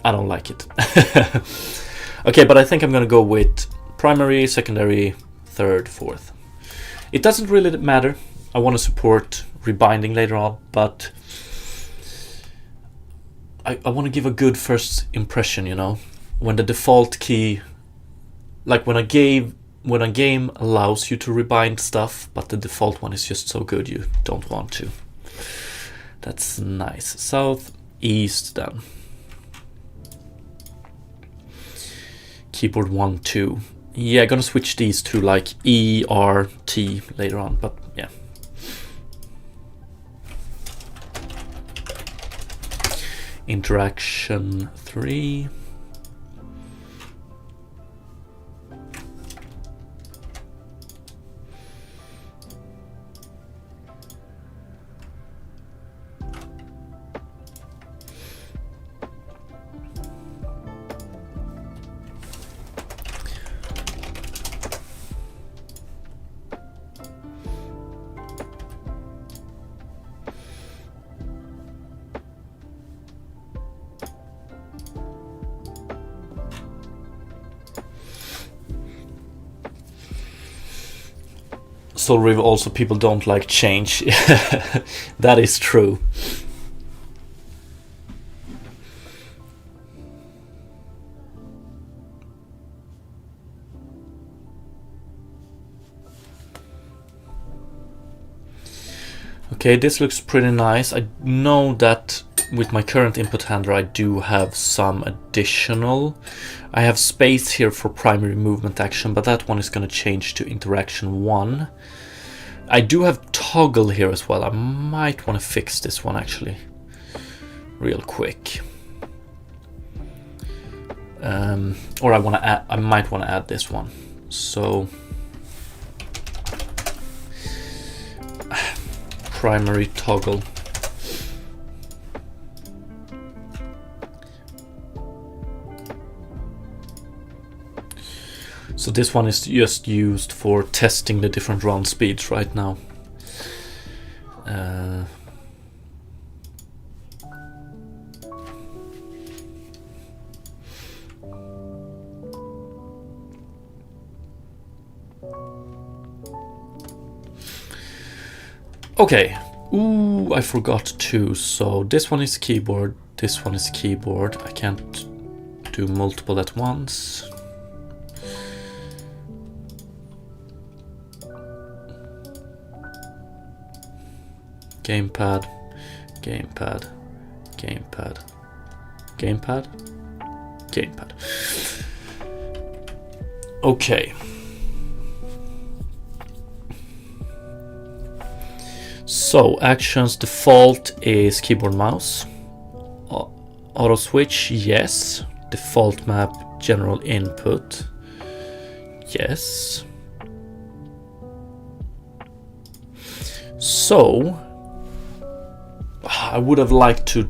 I don't like it. Okay, but I think I'm gonna go with primary, secondary, third, fourth. It doesn't really matter. I want to support rebinding later on, but I want to give a good first impression, you know? When the default key... Like when a game allows you to rebind stuff, but the default one is just so good you don't want to. That's nice. South, east then. Keyboard 1, 2. Yeah, gonna switch these to like E, R, T later on, but yeah. Interaction 3. Soul River, also people don't like change. That is true. Okay, this looks pretty nice. I know that with my current input handler I do have some additional. I have space here for primary movement action, but that one is going to change to interaction 1. I do have toggle here as well. I might want to fix this one actually real quick. Or I might want to add this one. So primary toggle. So So this one is just used for testing the different round speeds right now. Okay. Ooh, I forgot to. So this one is keyboard, this one is keyboard. I can't do multiple at once. Gamepad, gamepad, gamepad, gamepad, gamepad. Okay. So actions default is keyboard mouse. Auto switch, yes. Default map, general input, yes. So I would have liked to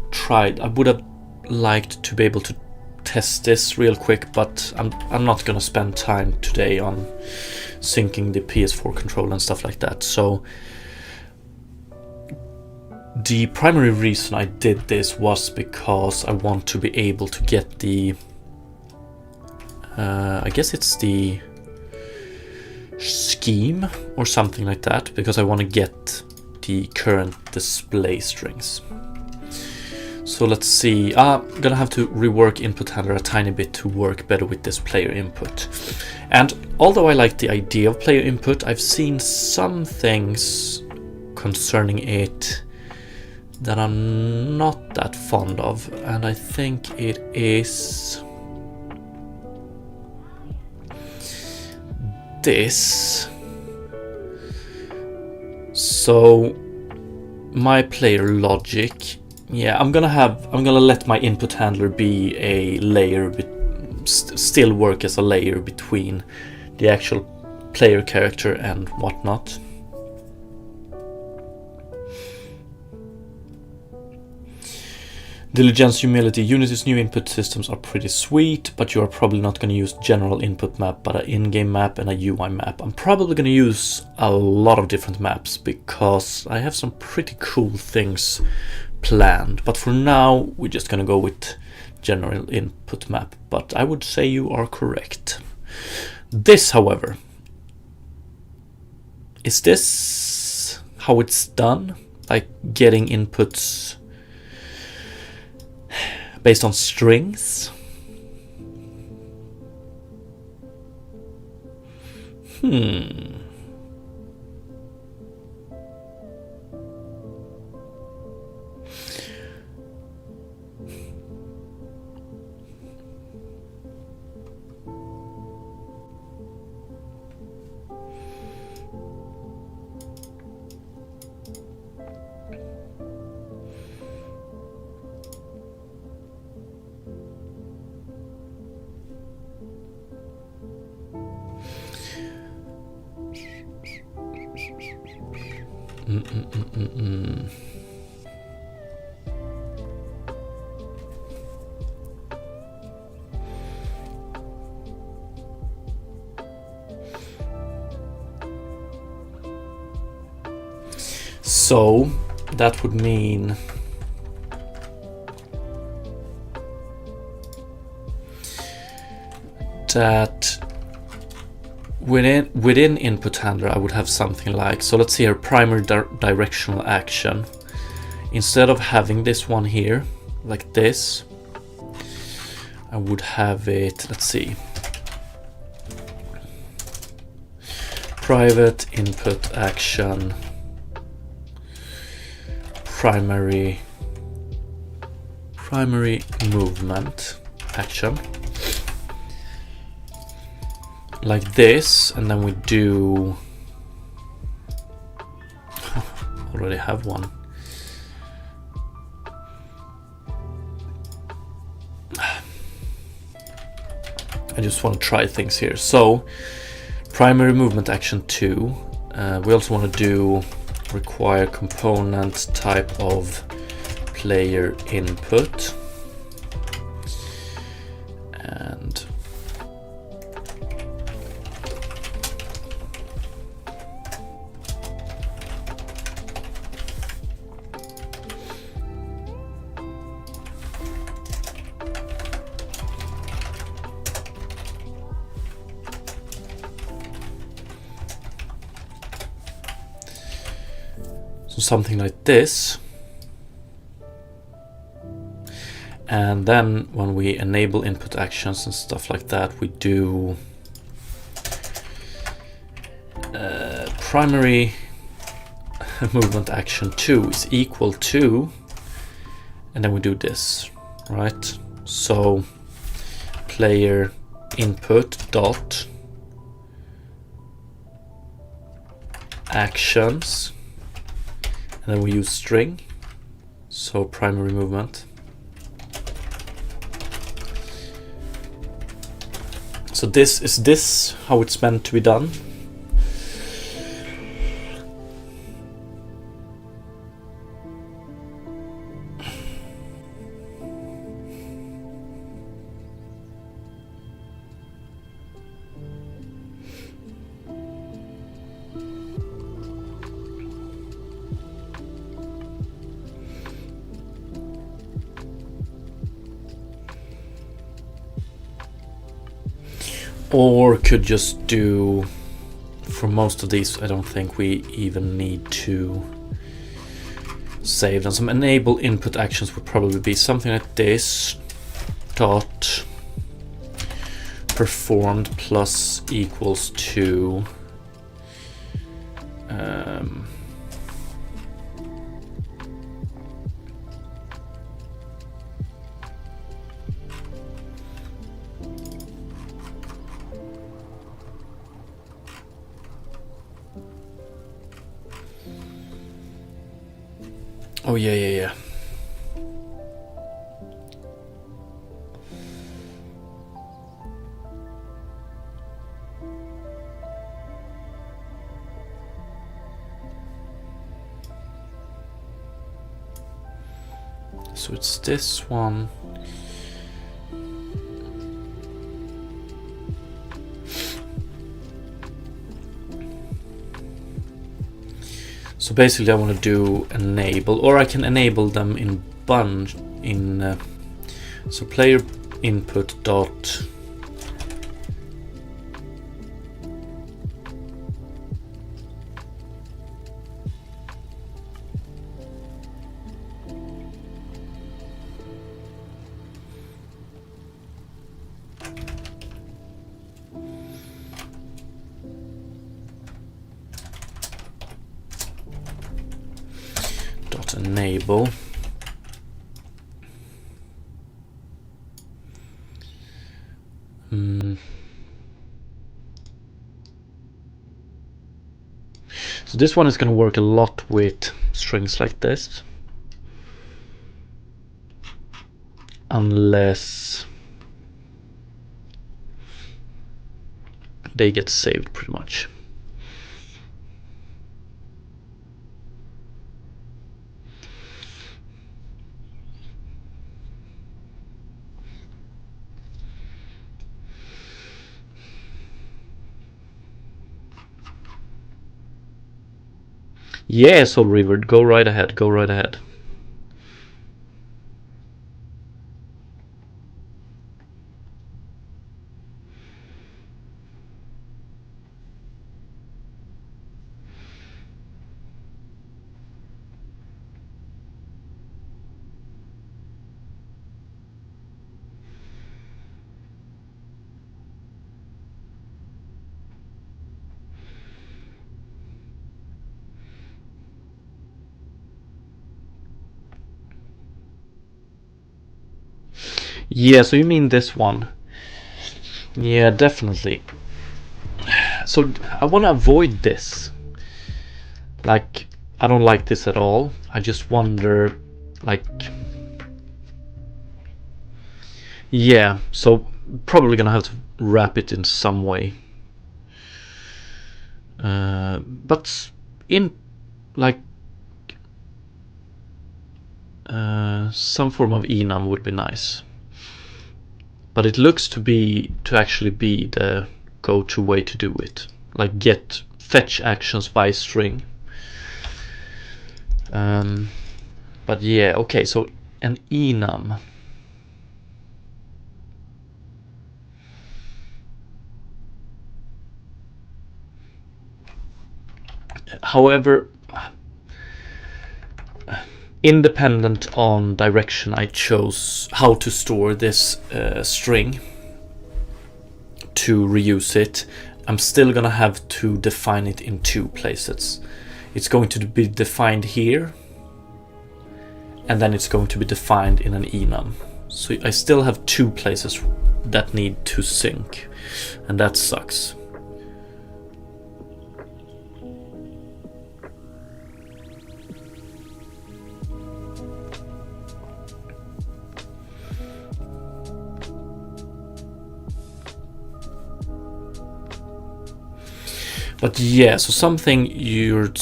be able to test this real quick, but I'm not gonna spend time today on syncing the PS4 controller and stuff like that. So the primary reason I did this was because I want to be able to get the I guess it's the scheme or something like that, because I want to get the current display strings. So let's see, I'm gonna have to rework input handler a tiny bit to work better with this player input. And although I like the idea of player input, I've seen some things concerning it that I'm not that fond of, and I think it is this. So my player logic, yeah, I'm gonna let my input handler be a layer, still work as a layer between the actual player character and whatnot. Diligence, humility. Unity's new input systems are pretty sweet, but you are probably not going to use general input map, but an in-game map and a UI map. I'm probably going to use a lot of different maps because I have some pretty cool things planned. But for now, we're just going to go with general input map. But I would say you are correct. This, however, is this how it's done? Like getting inputs based on strings? So that would mean that within input handler I would have something like, so let's see here, primary directional action. Instead of having this one here like this, I would have it, let's see, private input action, primary movement action, like this, and then we do already have one. I just want to try things here. So primary movement action 2, we also want to do require component type of player input, and So something like this. And then when we enable input actions and stuff like that, we do primary movement action 2 is equal to, and then we do this, right? So player input dot actions, and then we use string, so primary movement. So this how it's meant to be done? Or could just do, for most of these, I don't think we even need to save them. Some enable input actions would probably be something like this, dot performed plus equals to oh yeah. So it's this one. So basically I want to do enable, or I can enable them in bunch in so player input dot enable. So this one is going to work a lot with strings like this, unless they get saved pretty much. Yeah, Soul River, go right ahead, go right ahead. Yeah, so you mean this one? Yeah, definitely. So I want to avoid this. Like, I don't like this at all. I just wonder, like, yeah, so probably gonna have to wrap it in some way. But in, like, some form of enum would be nice. But it looks to actually be the go-to way to do it. Like get fetch actions by string. But yeah, okay, so an enum. However, independent on direction, I chose how to store this string to reuse it. I'm still gonna have to define it in 2 places. It's going to be defined here, and then it's going to be defined in an enum. So I still have 2 places that need to sync, and that sucks. But yeah, so something you're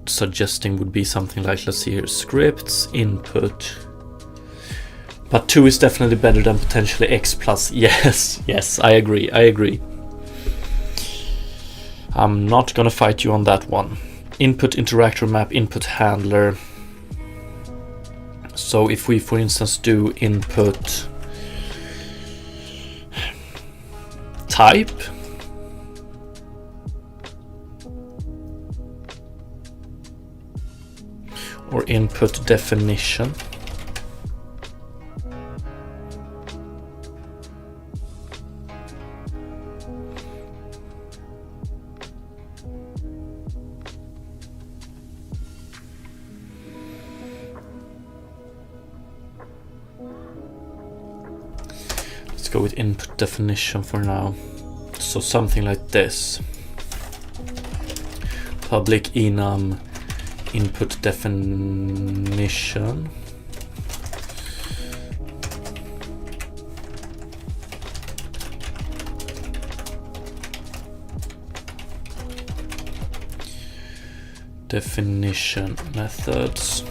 suggesting would be something like, let's see here, scripts, input. But 2 is definitely better than potentially x plus. Yes, yes, I agree, I agree. I'm not gonna fight you on that one. Input interactor map, input handler. So if we, for instance, do input type, or input definition. Let's go with input definition for now. So something like this. Public enum input definition. Definition methods.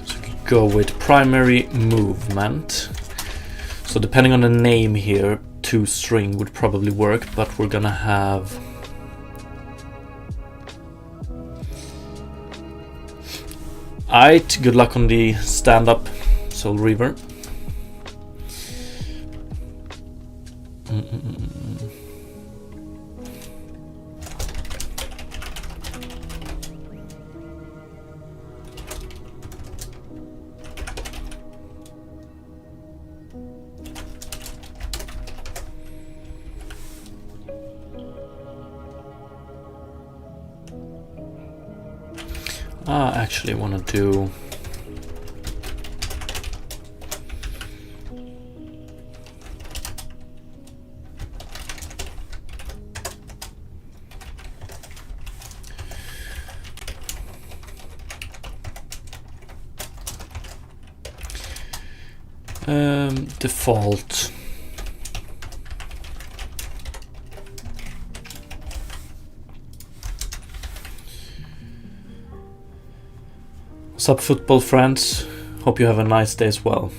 So we could go with primary movement. So depending on the name here, 2 string would probably work, but we're gonna have Aight, good luck on the stand-up, Soul Reaver. I actually want to do default What's up, football friends? Hope you have a nice day as well.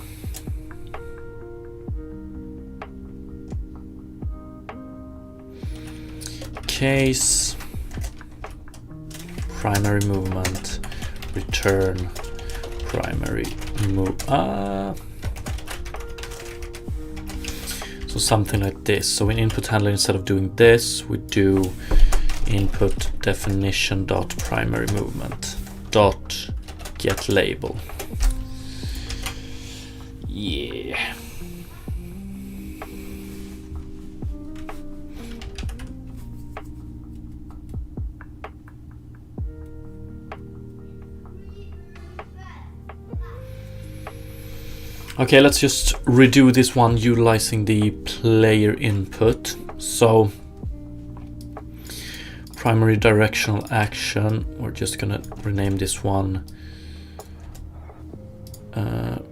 Case primary movement return primary move. So something like this. So in input handler, instead of doing this, we do input definition dot primary movement dot get label. Yeah. Okay, let's just redo this one utilizing the player input. So primary directional action, we're just gonna rename this one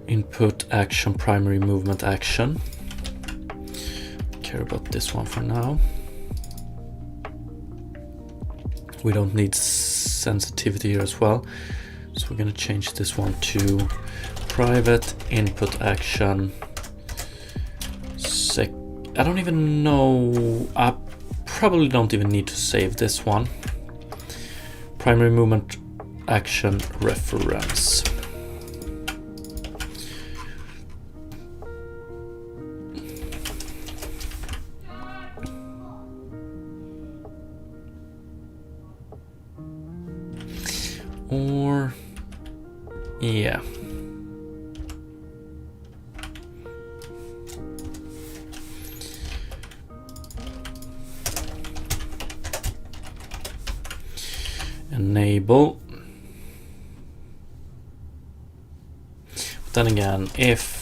input action primary movement action. Care about this one for now. We don't need sensitivity here as well, so we're gonna change this one to private input action I don't even know, I probably don't even need to save this one. Primary movement action reference. Or, yeah. Enable. But then again, if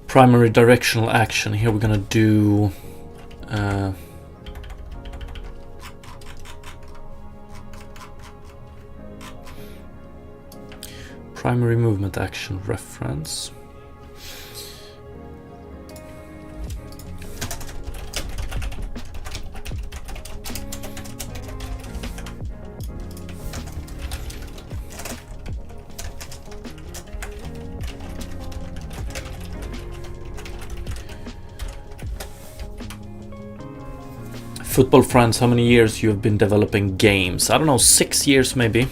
primary directional action, here we're gonna do primary movement action reference. Football Friends, how many years you have been developing games? I don't know, 6 years maybe.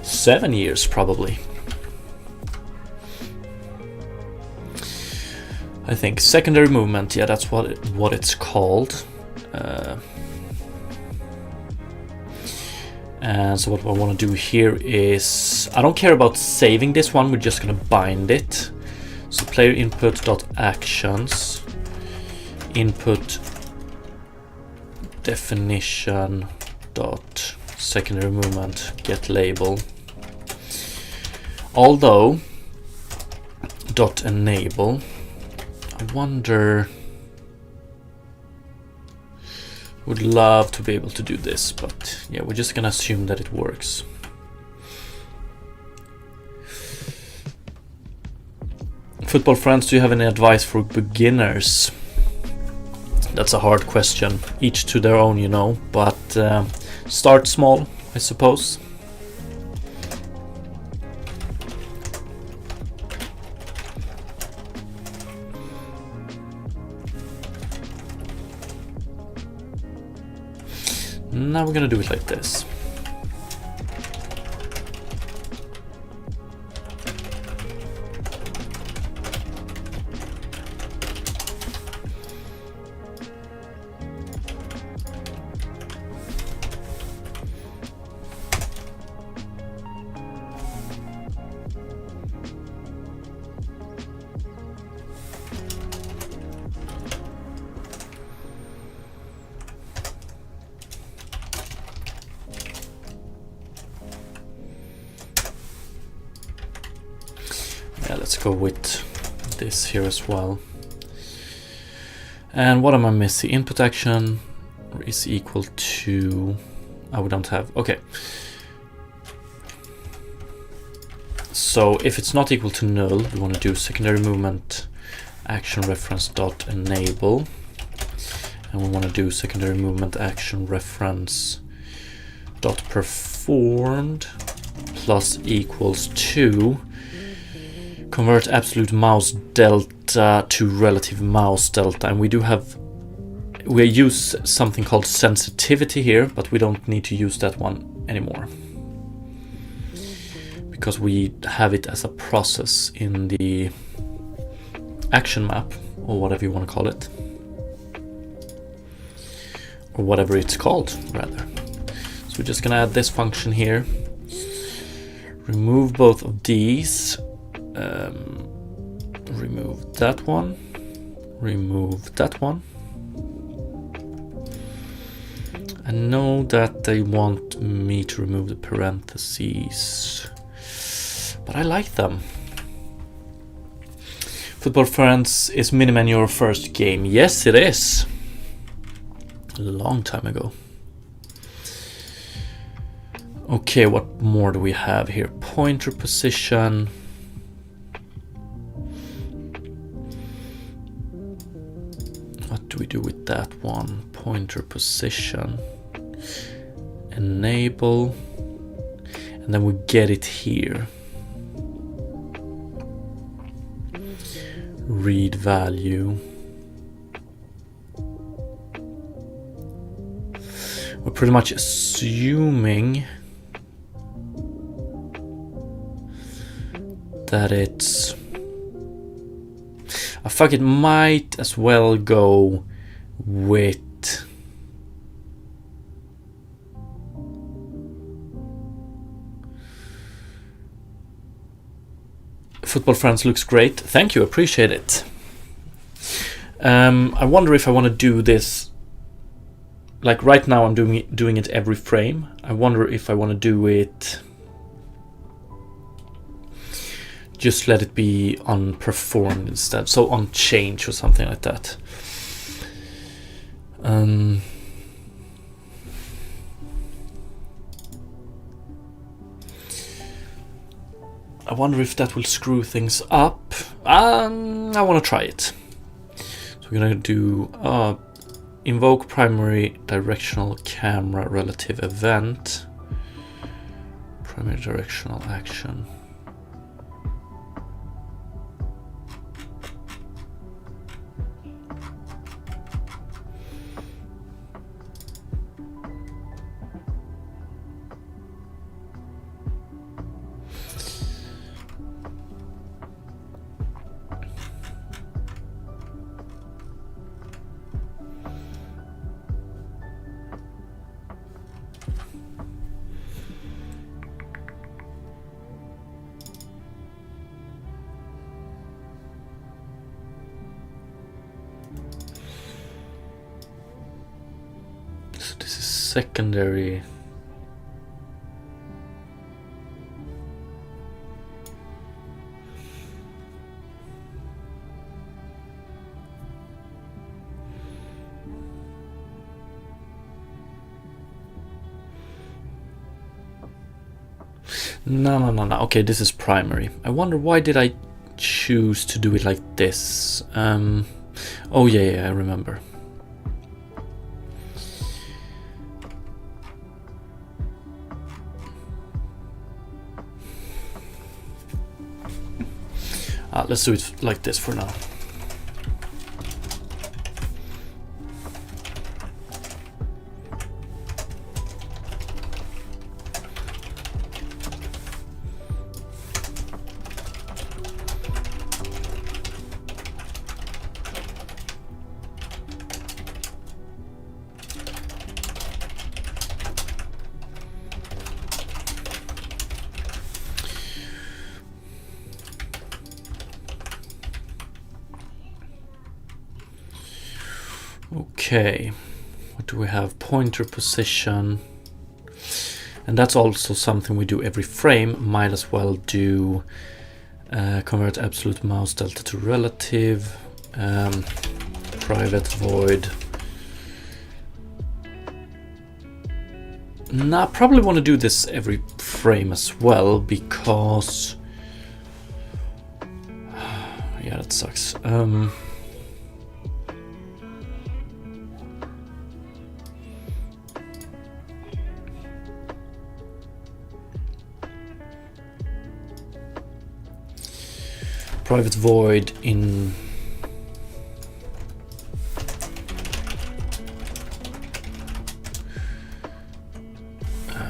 7 years probably. I think secondary movement, yeah, that's what it's called. And so what I want to do here is, I don't care about saving this one, we're just gonna bind it. So player input dot actions, input definition dot secondary movement get label, although dot enable. I wonder, would love to be able to do this, but yeah, we're just gonna assume that it works. Football Friends, do you have any advice for beginners? That's a hard question, each to their own, you know, but start small, I suppose. Now we're gonna do it like this. Yeah, let's go with this here as well. And what am I missing? Input action is equal to, we don't have, okay. So if it's not equal to null, we want to do secondary movement action reference dot enable, and we want to do secondary movement action reference dot performed plus equals to convert absolute mouse delta to relative mouse delta. And we use something called sensitivity here, but we don't need to use that one anymore because we have it as a process in the action map, or whatever you want to call it, or whatever it's called rather. So we're just gonna add this function here, remove both of these, remove that one, remove that one. I know that they want me to remove the parentheses, but I like them. Football Friends, is Miniman your first game? Yes, it is. A long time ago. Okay, what more do we have here? Pointer position. What do we do with that one? Pointer position. Enable. And then we get it here. Read value. We're pretty much assuming that it's... fuck, it might as well go with... Football Friends looks great. Thank you, appreciate it. I wonder if I want to do this... Like right now I'm doing it every frame. I wonder if I want to do it... Just let it be on performed instead. So on change or something like that. I wonder if that will screw things up. I want to try it. So we're gonna do invoke primary directional camera relative event. Primary directional action. Secondary. No. Okay, this is primary. I wonder why did I choose to do it like this? Oh yeah, I remember. Let's do it like this for now. Okay, what do we have? Pointer position, and that's also something we do every frame. Might as well do convert absolute mouse delta to relative, private void. Nah, I probably want to do this every frame as well because yeah, that sucks. Private void in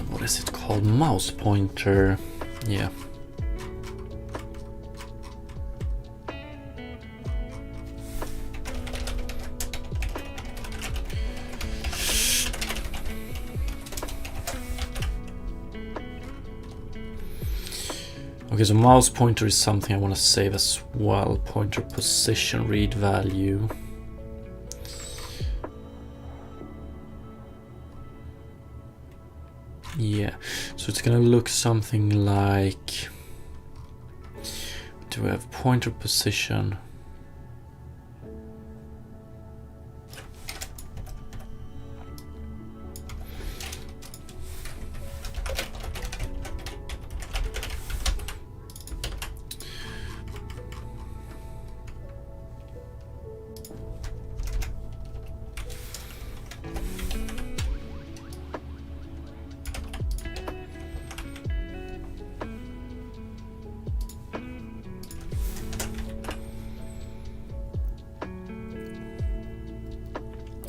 what is it called? Mouse pointer. Yeah. Okay, so mouse pointer is something I want to save as well. Pointer position, read value. Yeah, so it's gonna look something like, do we have pointer position?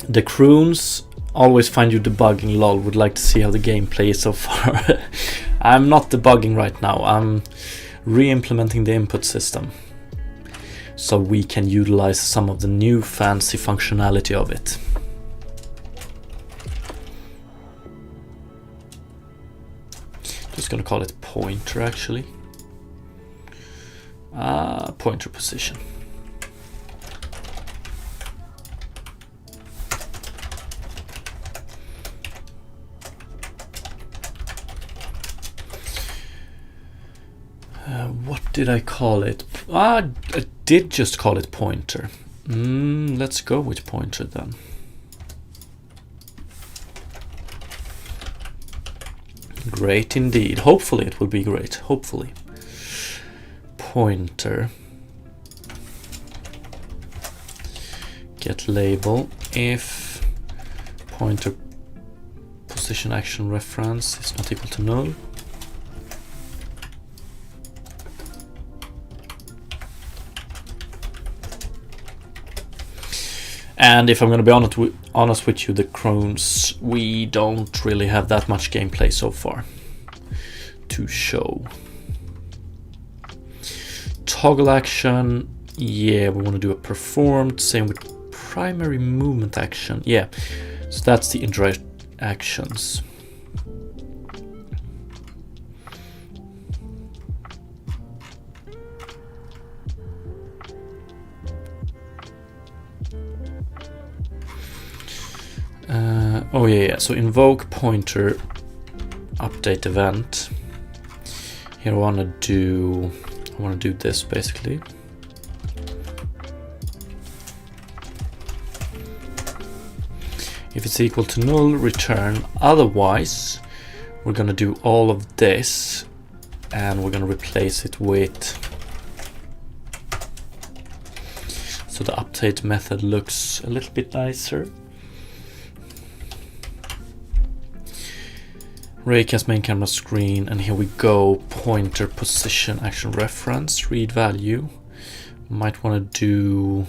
The croons always find you debugging, lol. Would like to see how the gameplay is so far. I'm not debugging right now. I'm re-implementing the input system so we can utilize some of the new fancy functionality of it. Just gonna call it pointer actually. Pointer position. What did I call it? I did just call it pointer. Let's go with pointer then. Great indeed. Hopefully it will be great. Hopefully. Pointer. Get label if pointer position action reference is not equal to null. And if I'm going to be honest with you, the crones, we don't really have that much gameplay so far to show. Toggle action, yeah, we want to do a performed, same with primary movement action, yeah, so that's the indirect actions. Oh yeah, so invoke pointer update event. Here I want to do this basically. If it's equal to null, return. Otherwise, we're going to do all of this and we're going to replace it with, so the update method looks a little bit nicer. Raycast main camera screen, and here we go. Pointer position action reference, read value. Might want to do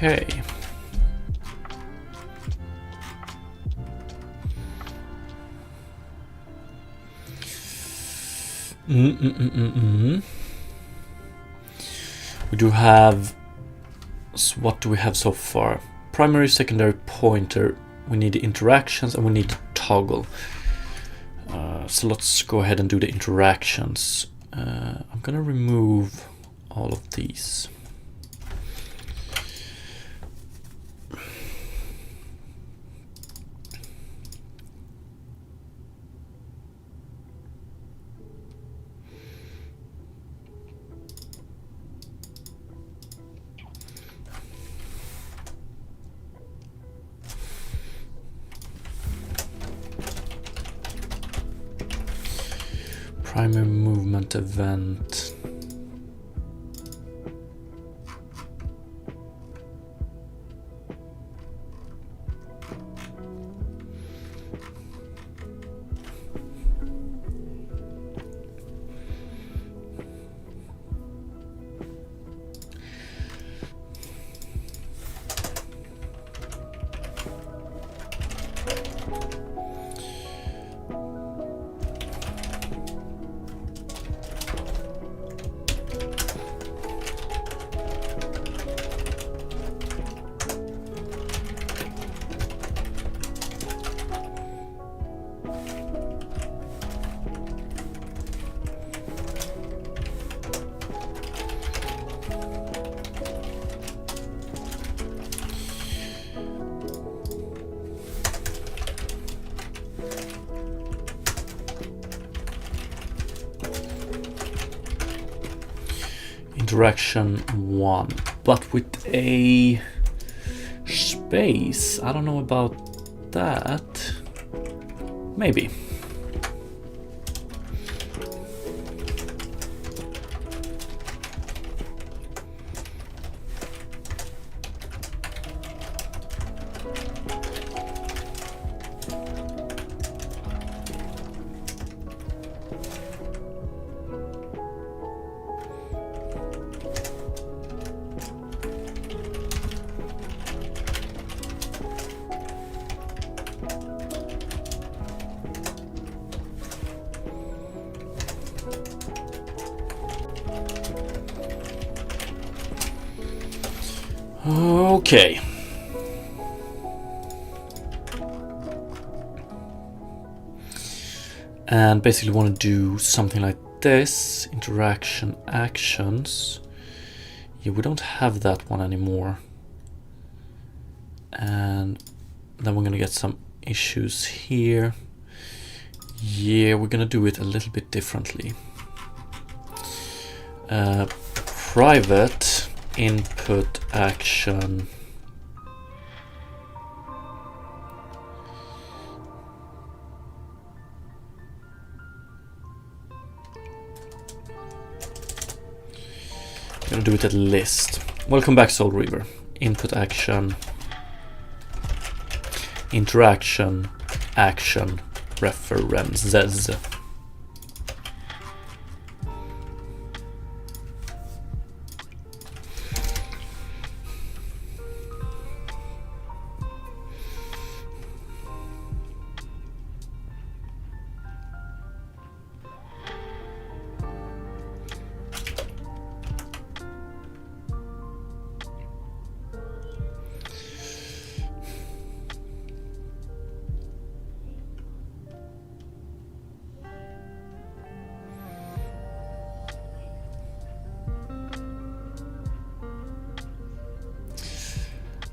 okay. We do have, so what do we have so far? Primary, secondary, pointer. We need the interactions and we need the toggle. So let's go ahead and do the interactions. I'm gonna remove all of these. Primary movement event. Interaction 1, but with a space. I don't know about that. Maybe. Okay. And basically want to do something like this. Interaction actions. Yeah, we don't have that one anymore. And then we're going to get some issues here. Yeah, we're going to do it a little bit differently. Private input action. I'm gonna do it at list. Welcome back, Soul Reaver. Input action, interaction, action, references.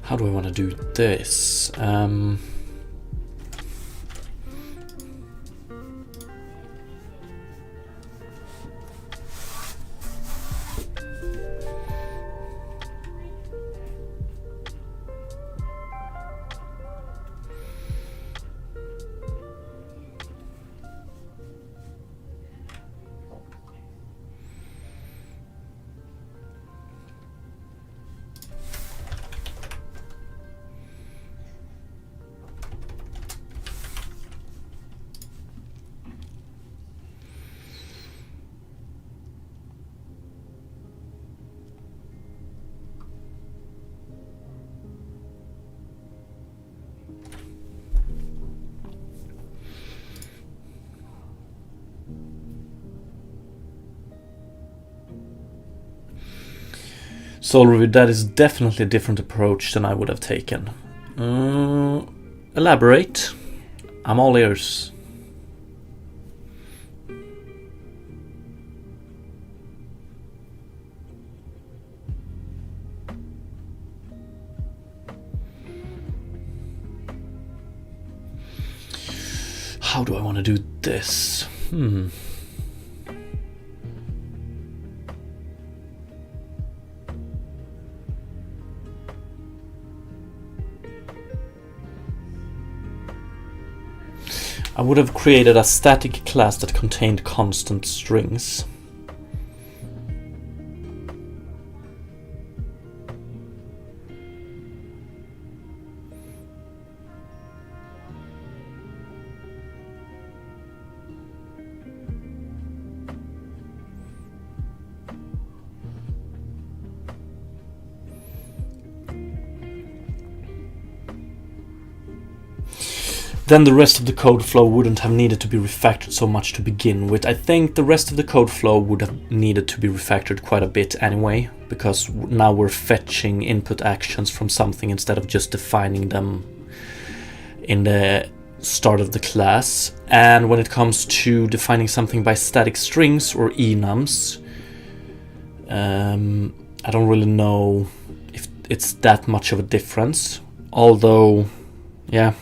How do I want to do this? Soul, that is definitely a different approach than I would have taken. Elaborate. I'm all ears. How do I want to do this? I would have created a static class that contained constant strings. Then the rest of the code flow wouldn't have needed to be refactored so much to begin with. I think the rest of the code flow would have needed to be refactored quite a bit anyway, because now we're fetching input actions from something instead of just defining them in the start of the class. And when it comes to defining something by static strings or enums, I don't really know if it's that much of a difference. Although, yeah.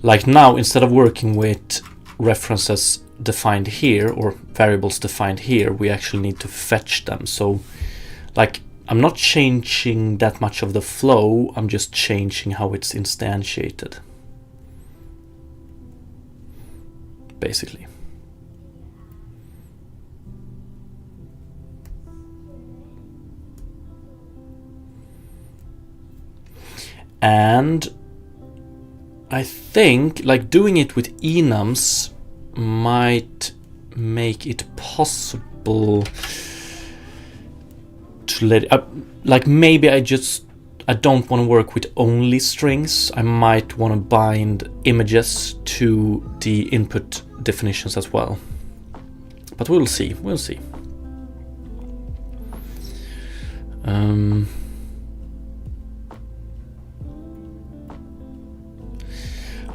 Like now, instead of working with references defined here or variables defined here, we actually need to fetch them. So, like, I'm not changing that much of the flow, I'm just changing how it's instantiated. Basically. And I think like doing it with enums might make it possible to let it, like maybe I don't want to work with only strings. I might want to bind images to the input definitions as well. But we'll see.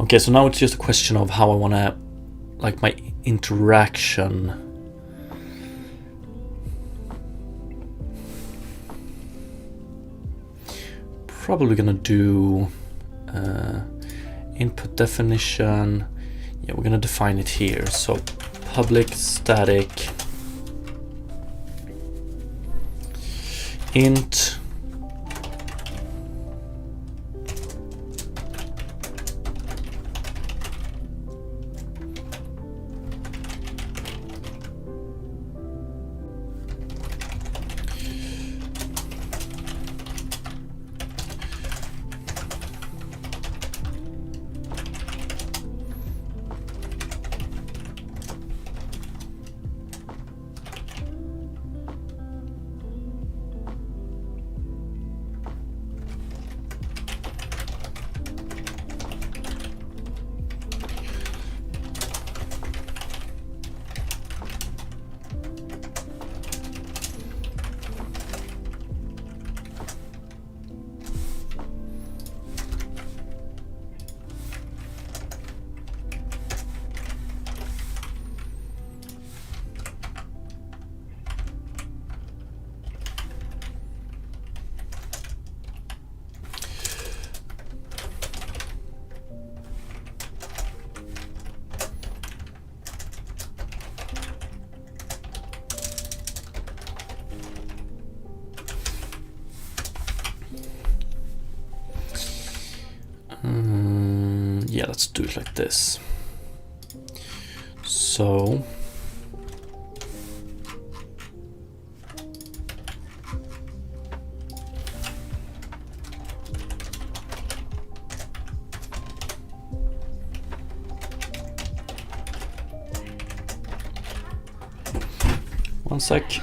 Okay, so now it's just a question of how I want to, like, my interaction. Probably gonna do input definition. Yeah, we're gonna define it here. So public static int yeah, let's do it like this. So one sec.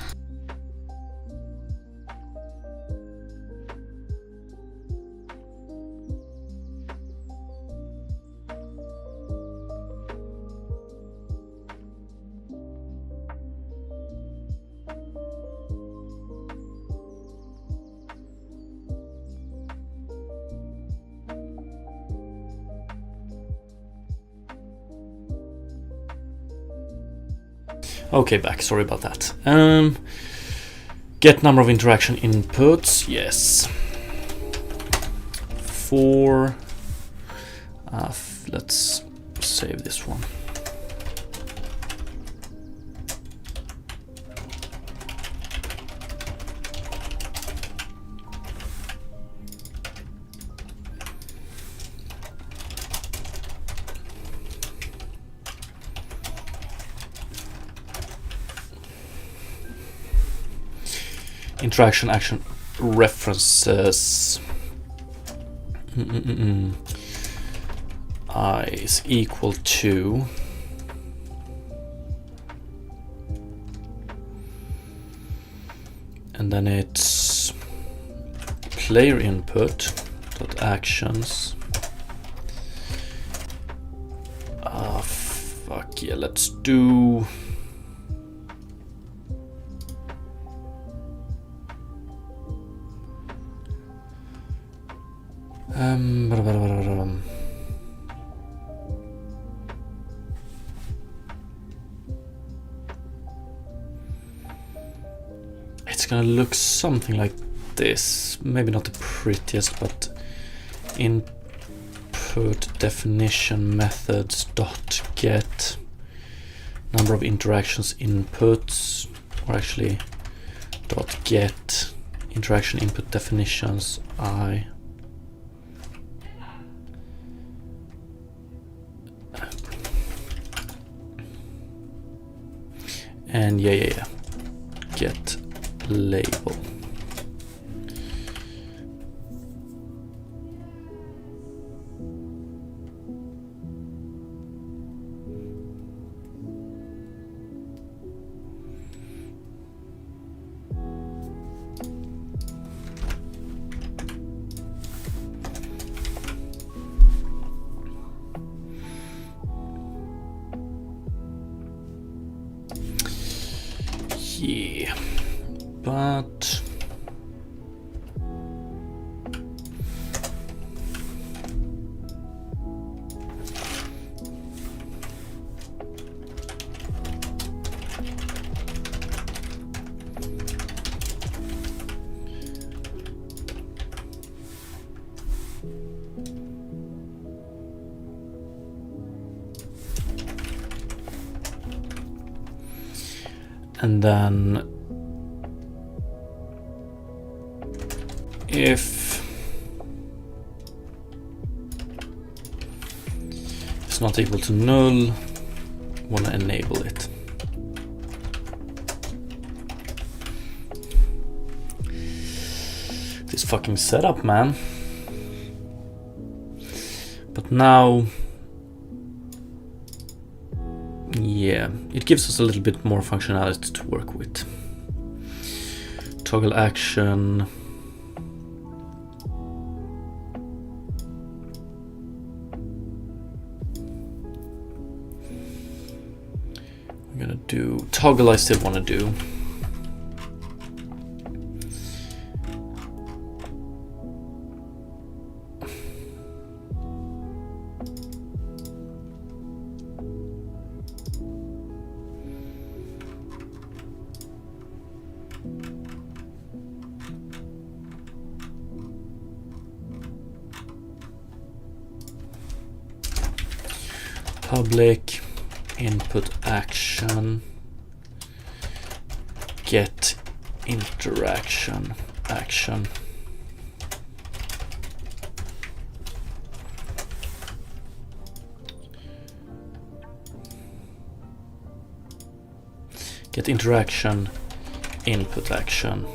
Okay, back. Sorry about that. Get number of interaction inputs. Yes. 4. Let's save this one. Interaction action references I is equal to and then it's player input dot actions. Fuck yeah, let's do it's gonna look something like this. Maybe not the prettiest, but input definition methods dot get number of interactions inputs, or actually dot get interaction input definitions I. And yeah, get label. Yeah, but And then if it's not equal to null, want to enable it. This fucking setup, man. But now, yeah, it gives us a little bit more functionality to work with. Toggle action. I'm gonna do toggle. I still want to do. Public input action get interaction action. Get interaction input action.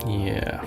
Yeah.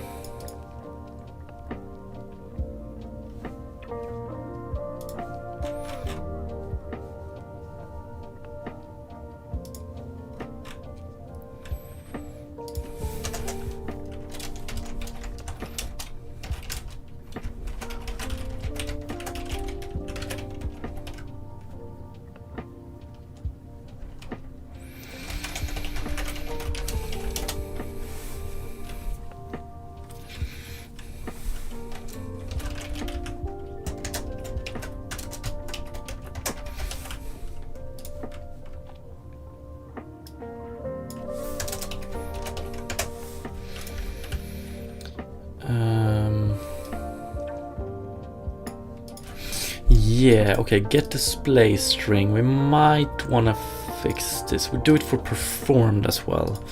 Yeah, okay, get display string. We might want to fix this. We do it for performed as well.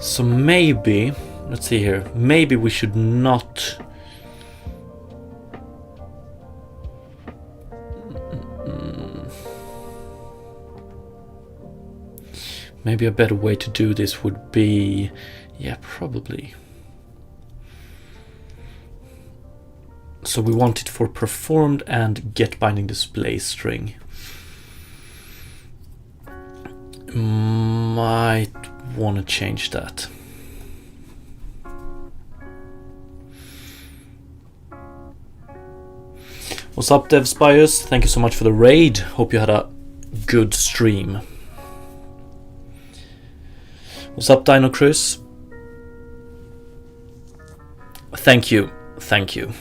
So maybe, let's see here, maybe we should not maybe a better way to do this would be, yeah, probably. So we want it for performed and get binding display string. Might want to change that. What's up, Dev Spires? Thank you so much for the raid. Hope you had a good stream. What's up, Dino Chris? Thank you. Thank you.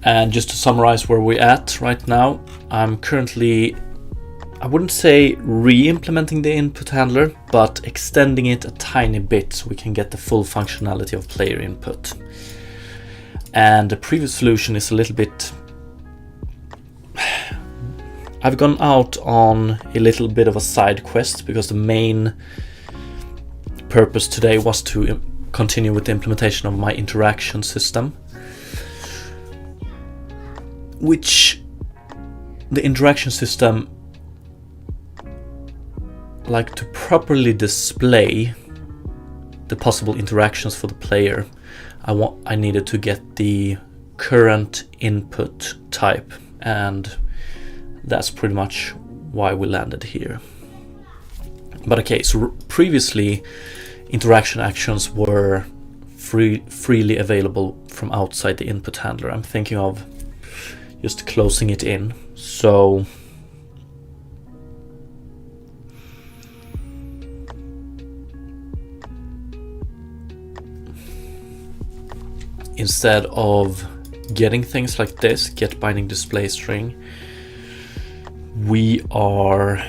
And just to summarize where we're at right now, I'm currently, I wouldn't say re-implementing the input handler, but extending it a tiny bit so we can get the full functionality of player input. And the previous solution is a little bit, I've gone out on a little bit of a side quest because the main purpose today was to continue with the implementation of my interaction system. which the interaction system, like to properly display the possible interactions for the player, I needed to get the current input type, and that's pretty much why we landed here. But okay, so previously interaction actions were freely available from outside the input handler. I'm thinking of just closing it in. So instead of getting things like this, get binding display string, we are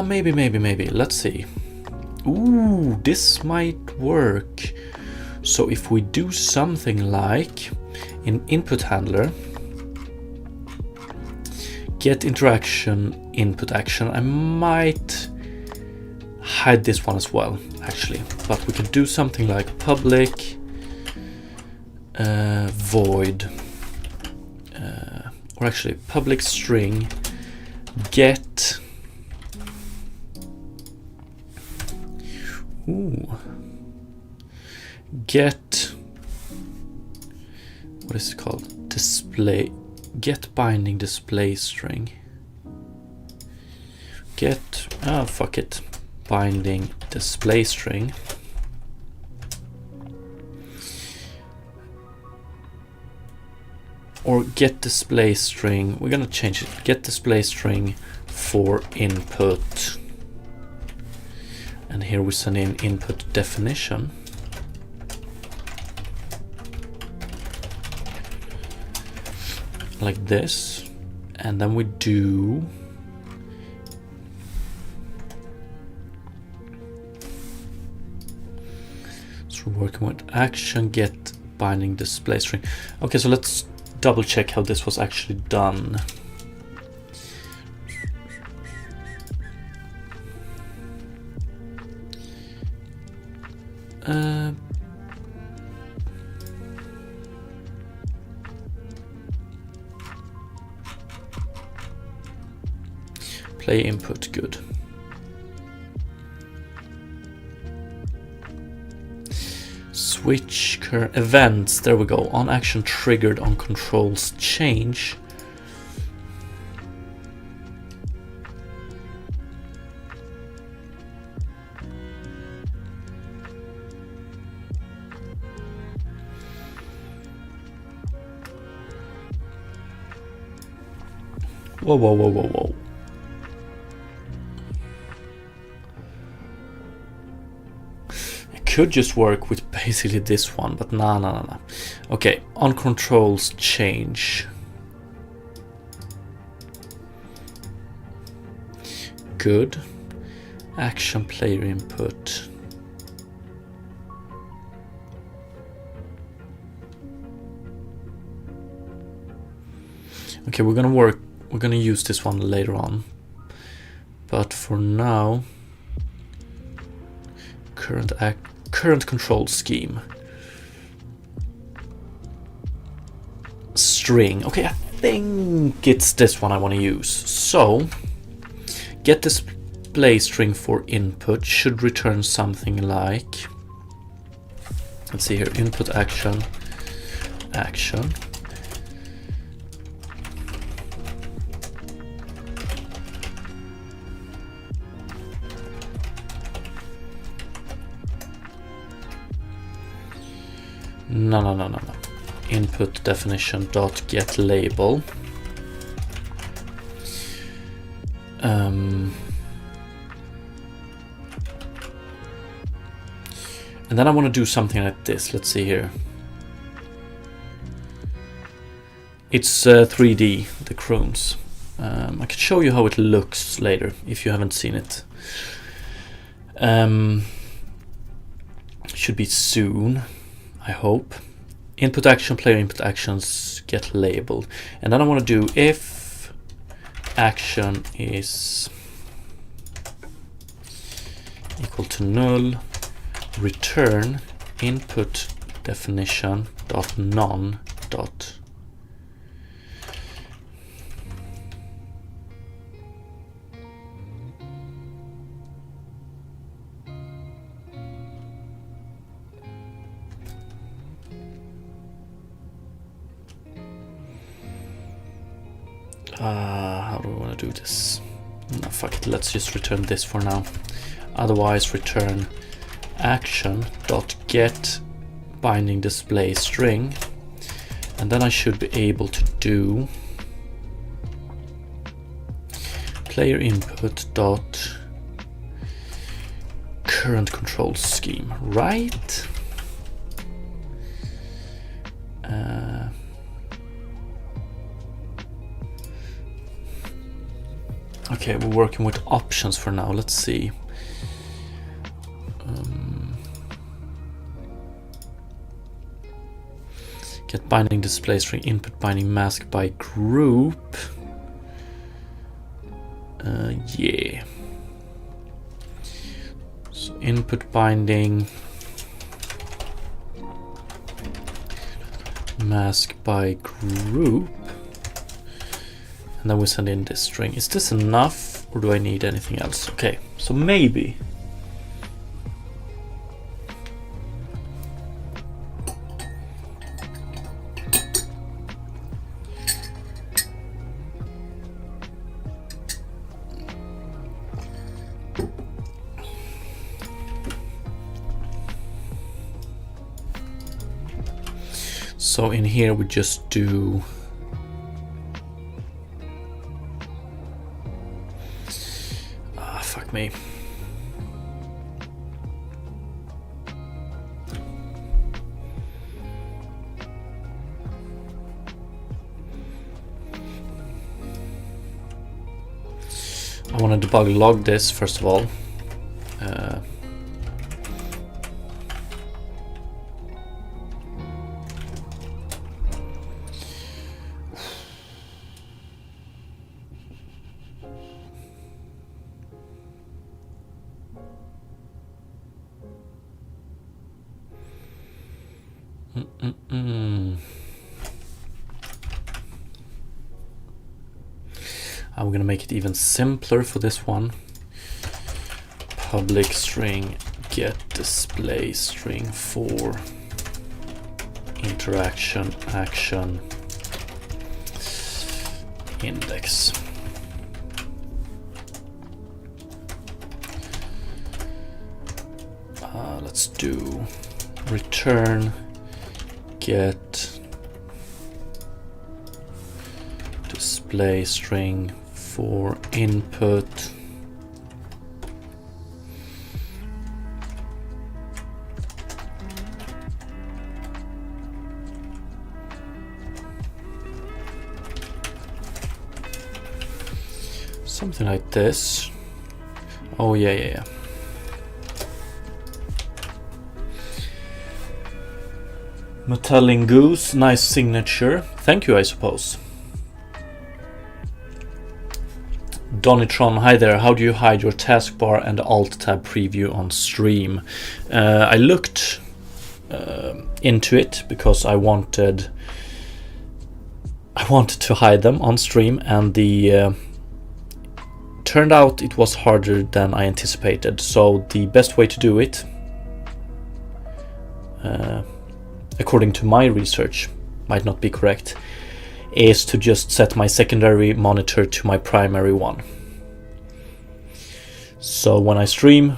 maybe. Let's see. Ooh, this might work. So if we do something like in input handler, get interaction input action, I might hide this one as well, actually. But we could do something like public void, or actually public string get. Get, what is it called? Display, get binding display string. Get, fuck it, binding display string. Or get display string, we're gonna change it. Get display string for input. And here we send in input definition. Like this. And then we do so we're working with action get binding display string. Okay, so let's double check how this was actually done. Play input, good. Switch current events, there we go. On action triggered on controls change. Whoa. It could just work with basically this one, but no. Okay, on controls change. Good. Action player input. Okay, we're gonna use this one later on, but for now, current control scheme string. Okay, I think it's this one I want to use. So get display string for input should return something like, let's see here, input action. No. Input definition dot get label. And then I want to do something like this. Let's see here. It's 3D, the chromes. I can show you how it looks later if you haven't seen it. Should be soon, I hope. Input action, player input actions, get labeled. And then I want to do if action is equal to null, return input definition dot none dot how do we want to do this? No, fuck it, let's just return this for now. Otherwise, return action dot get binding display string, and then I should be able to do player input dot current control scheme, right? Okay, we're working with options for now. Let's see. Get binding display string input binding mask by group. Yeah. So input binding mask by group. And then we send in this string. Is this enough or do I need anything else? Okay, so maybe. So in here we just do fuck me. I want to debug log this first of all. I'm gonna make it even simpler for this one. Public string get display string for interaction action index. Let's do return get display string for input something like this. Oh yeah. Metallic Goose, nice signature. Thank you, I suppose. Donitron, hi there. How do you hide your taskbar and Alt tab preview on stream? I looked into it because I wanted to hide them on stream, and the turned out it was harder than I anticipated. So the best way to do it, according to my research, might not be correct, is to just set my secondary monitor to my primary one. So when I stream,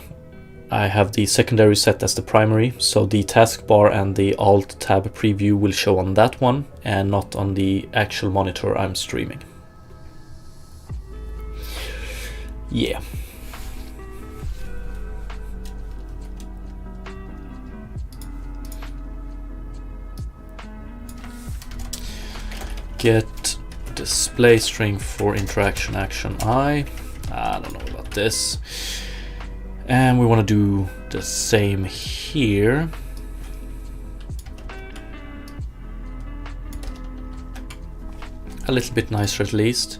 I have the secondary set as the primary, so the taskbar and the Alt tab preview will show on that one and not on the actual monitor I'm streaming. Yeah. Get display string for interaction action I don't know about this. And we want to do the same here. A little bit nicer at least.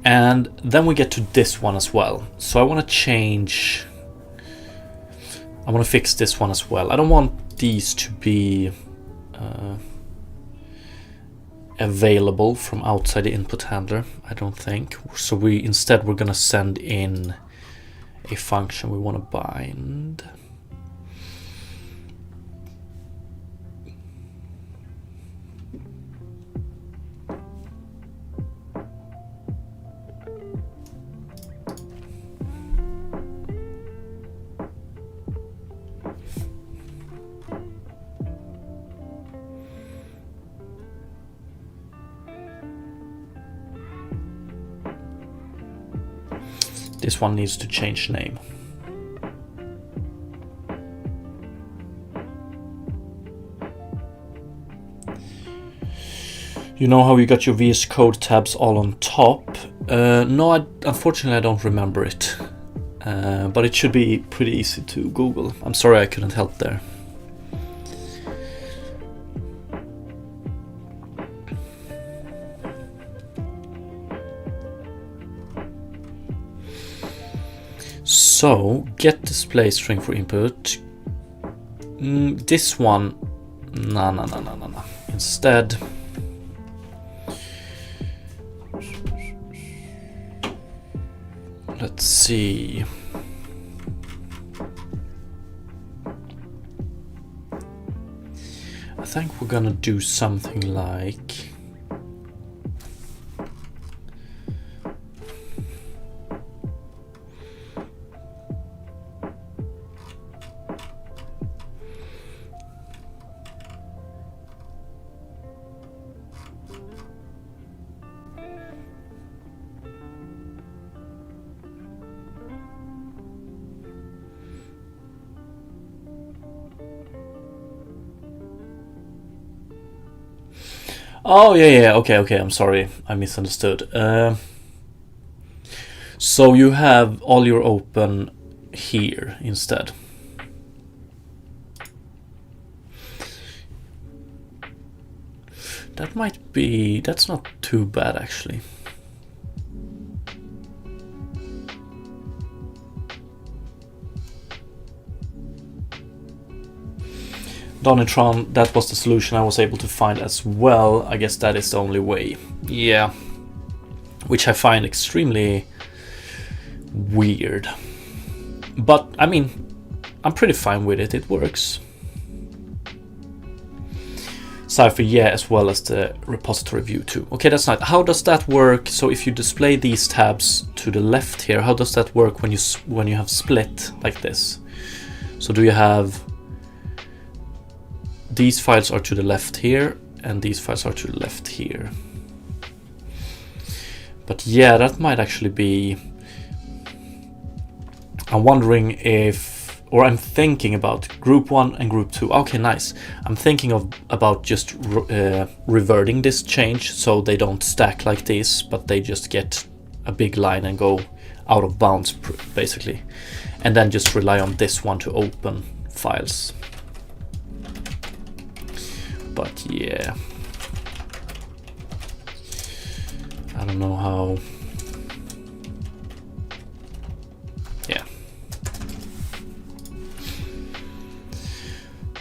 And then we get to this one as well. So I want to change, I want to fix this one as well. I don't want these to be available from outside the input handler, I don't think. So instead we're gonna send in a function we want to bind. This one needs to change name. You know how you got your VS Code tabs all on top? No, unfortunately I don't remember it. But it should be pretty easy to Google. I'm sorry I couldn't help there. So, get display string for input. This one, no. Instead, let's see. I think we're gonna do something like, oh yeah, okay, I'm sorry, I misunderstood. So you have all your open here instead. That might be, that's not too bad actually. Donitron, that was the solution I was able to find as well. I guess that is the only way. Yeah. Which I find extremely weird. But, I mean, I'm pretty fine with it. It works. Cypher, yeah, as well as the repository view too. Okay, that's nice. How does that work? So if you display these tabs to the left here, how does that work when you have split like this? So do you have these files are to the left here, and these files are to the left here. But yeah, that might actually be... I'm wondering if... Or I'm thinking about group 1 and group 2. Okay, nice. I'm thinking about just reverting this change so they don't stack like this, but they just get a big line and go out of bounds, basically. And then just rely on this one to open files. But yeah, I don't know how. Yeah.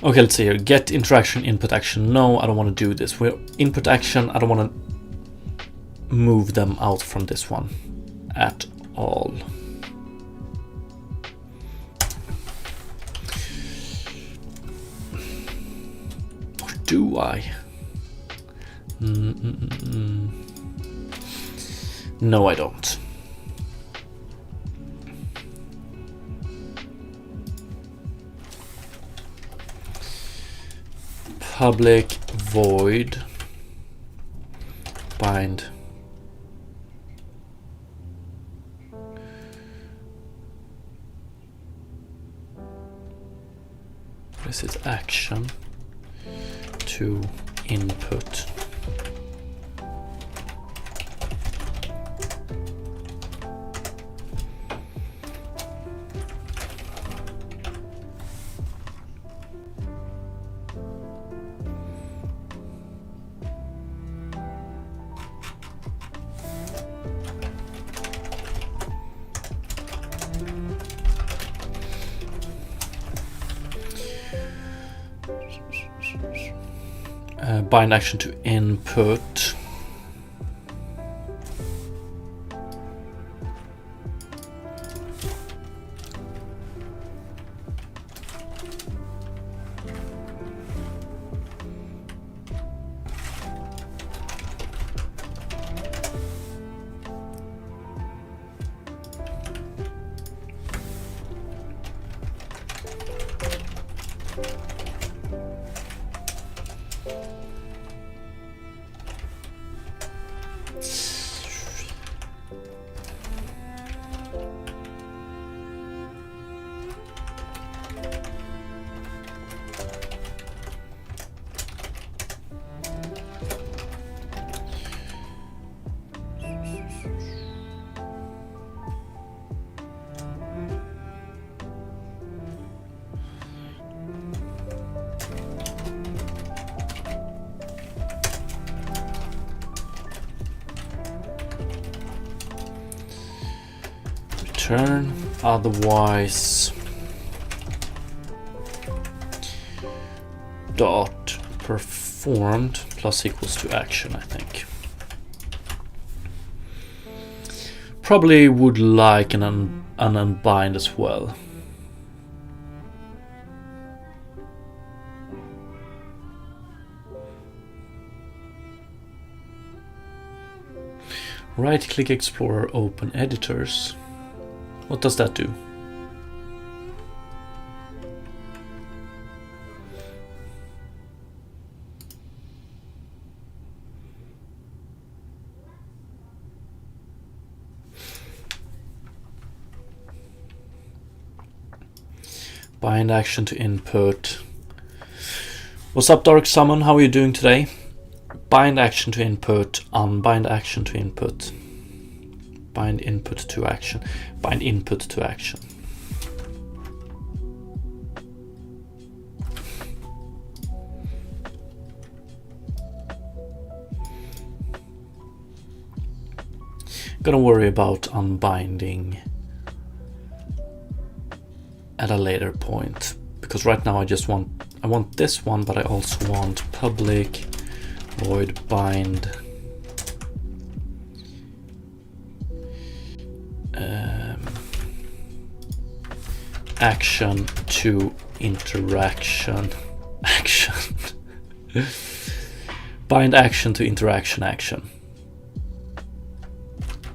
Okay, let's see here. Get interaction, input action. No, I don't want to do this. We're input action. I don't want to move them out from this one at all. Do I? No, I don't. Public void bind what is it, action to input. Bind action to input. Return, otherwise dot performed plus equals to action, I think. Probably would like an unbind as well. Right click Explorer, open editors. What does that do? Bind action to input. What's up, Dark Summon? How are you doing today? Bind action to input, unbind action to input. Bind input to action. Bind input to action. Gonna worry about unbinding at a later point, because right now I want this one, but I also want public void bind action to interaction action. Bind action to interaction action.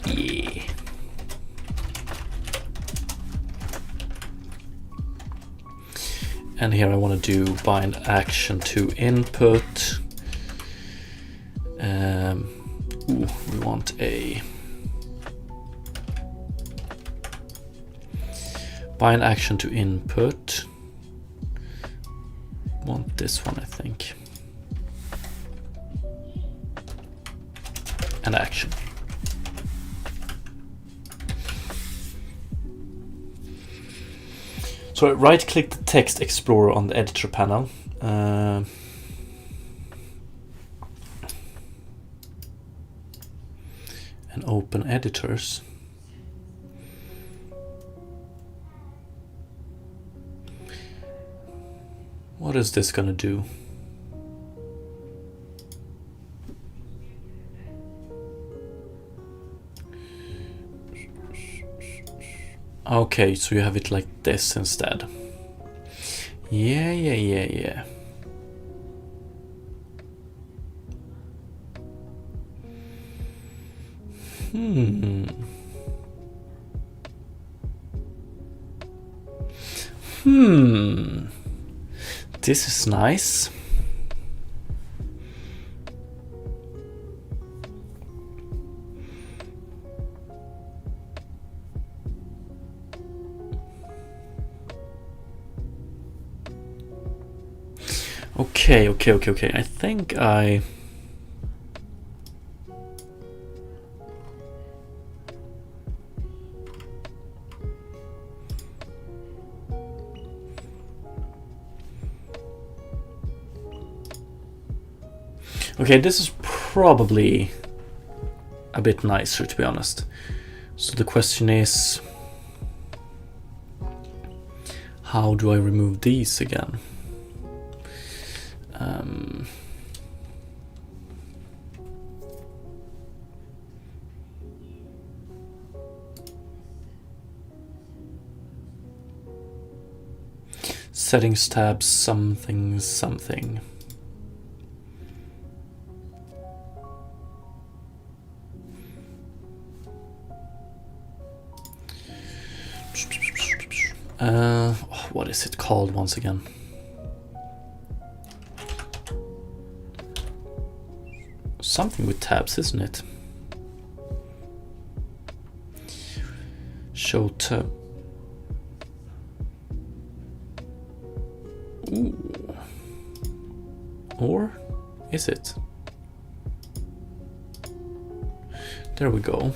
Yeah. And here I want to do bind action to input. We want a bind action to input. Want this one, I think. And action. So I right click the text explorer on the editor panel. And open editors. What is this gonna do? Okay, so you have it like this instead. Yeah. This is nice. Okay. I think I... Okay, this is probably a bit nicer, to be honest. So the question is, how do I remove these again? Settings tab, something, something. What is it called once again? Something with tabs, isn't it? Show tab. Ooh. Or is it? There we go.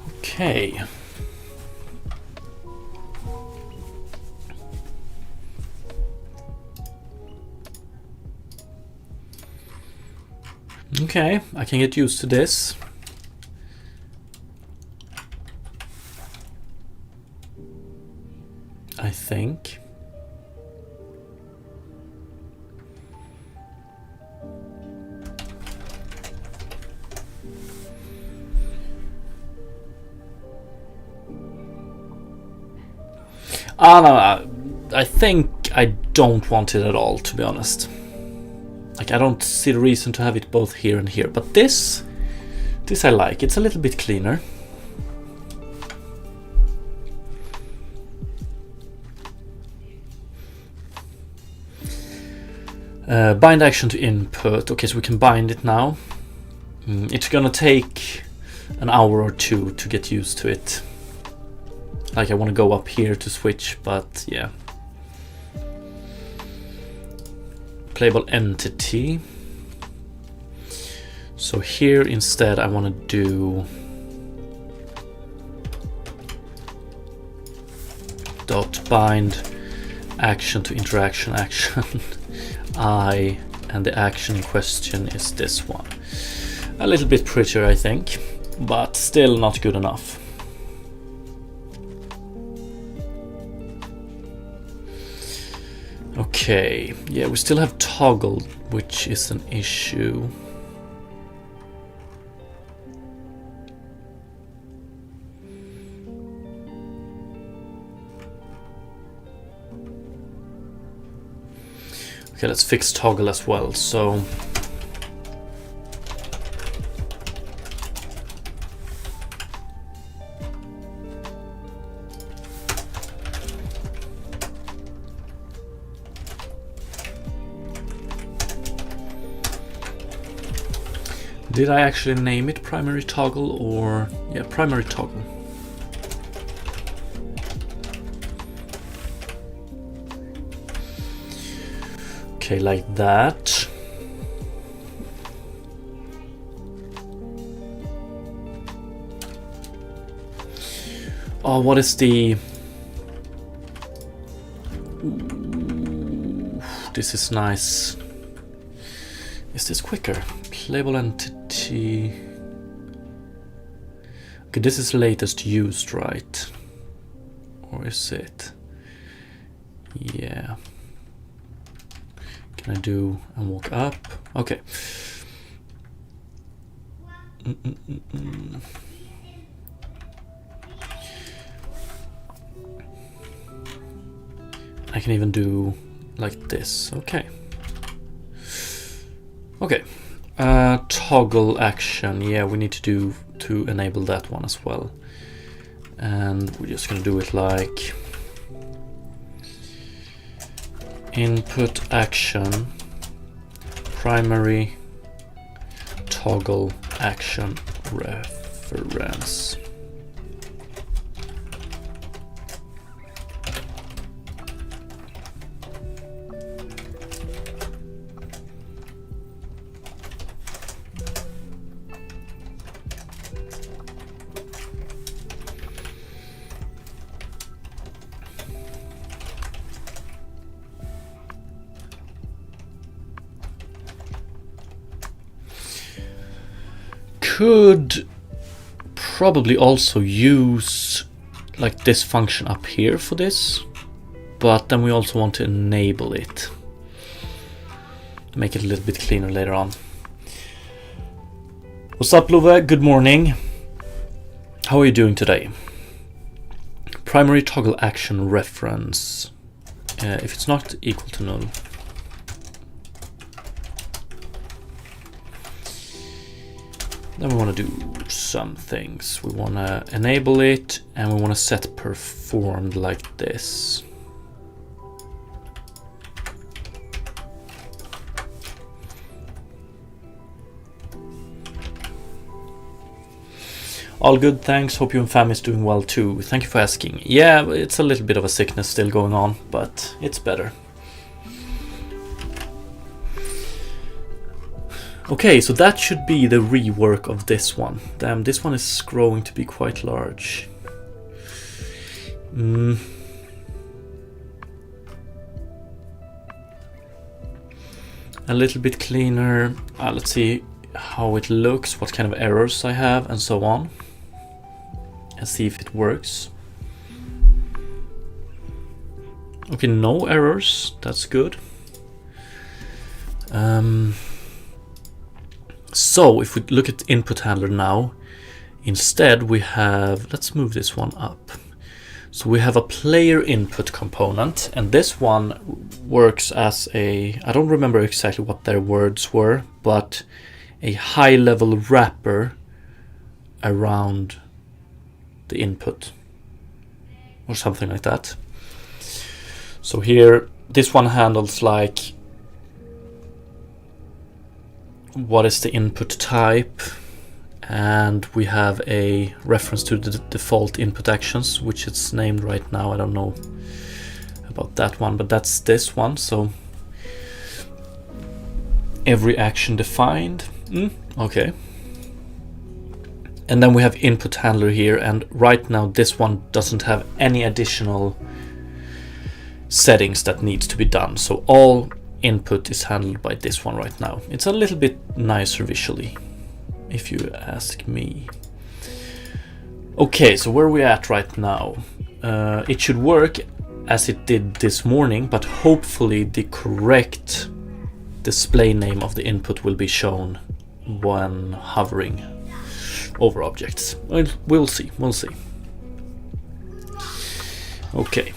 Okay. Okay, I can get used to this. I think. No, I think I don't want it at all, to be honest. Like, I don't see the reason to have it both here and here. But this I like. It's a little bit cleaner. Bind action to input. Okay, so we can bind it now. It's gonna take an hour or two to get used to it. Like, I want to go up here to switch, but yeah. Playable entity. So here instead I want to do dot bind action to interaction action I, and the action in question is this one. A little bit prettier, I think, but still not good enough. Okay, yeah, we still have toggle, which is an issue. Okay, let's fix toggle as well. So did I actually name it primary toggle, or yeah, primary toggle. Okay, like that. Oh, what is the... Ooh, this is nice. Is this quicker? Playable entity. Okay, this is latest used, right? Or is it? Yeah. Can I do and walk up? Okay. I can even do like this. Okay. Okay. Toggle action. Yeah, we need to enable that one as well. And we're just gonna do it like input action primary toggle action reference. Could probably also use like this function up here for this, but then we also want to enable it. make it a little bit cleaner later on. What's up, Love? Good morning. How are you doing today? Primary toggle action reference. If it's not equal to null. Then we want to do some things. We want to enable it, and we want to set performed like this. All good, thanks. Hope you and fam is doing well too. Thank you for asking. Yeah, it's a little bit of a sickness still going on, but it's better. Okay, so that should be the rework of this one. Damn, this one is growing to be quite large. A little bit cleaner. Let's see how it looks, what kind of errors I have, and so on. And see if it works. Okay, no errors. That's good. So if we look at input handler now, instead we have, let's move this one up. So we have a player input component, and this one works as a, I don't remember exactly what their words were, but a high level wrapper around the input or something like that. So here, this one handles like, what is the input type, and we have a reference to the default input actions, which it's named right now. I don't know about that one, but that's this one. So every action defined. Okay. And then we have input handler here, and right now this one doesn't have any additional settings that needs to be done. So all input is handled by this one right now. It's a little bit nicer visually, if you ask me. Okay, so where are we at right now? It should work as it did this morning, but hopefully the correct display name of the input will be shown when hovering over objects. We'll see. Okay.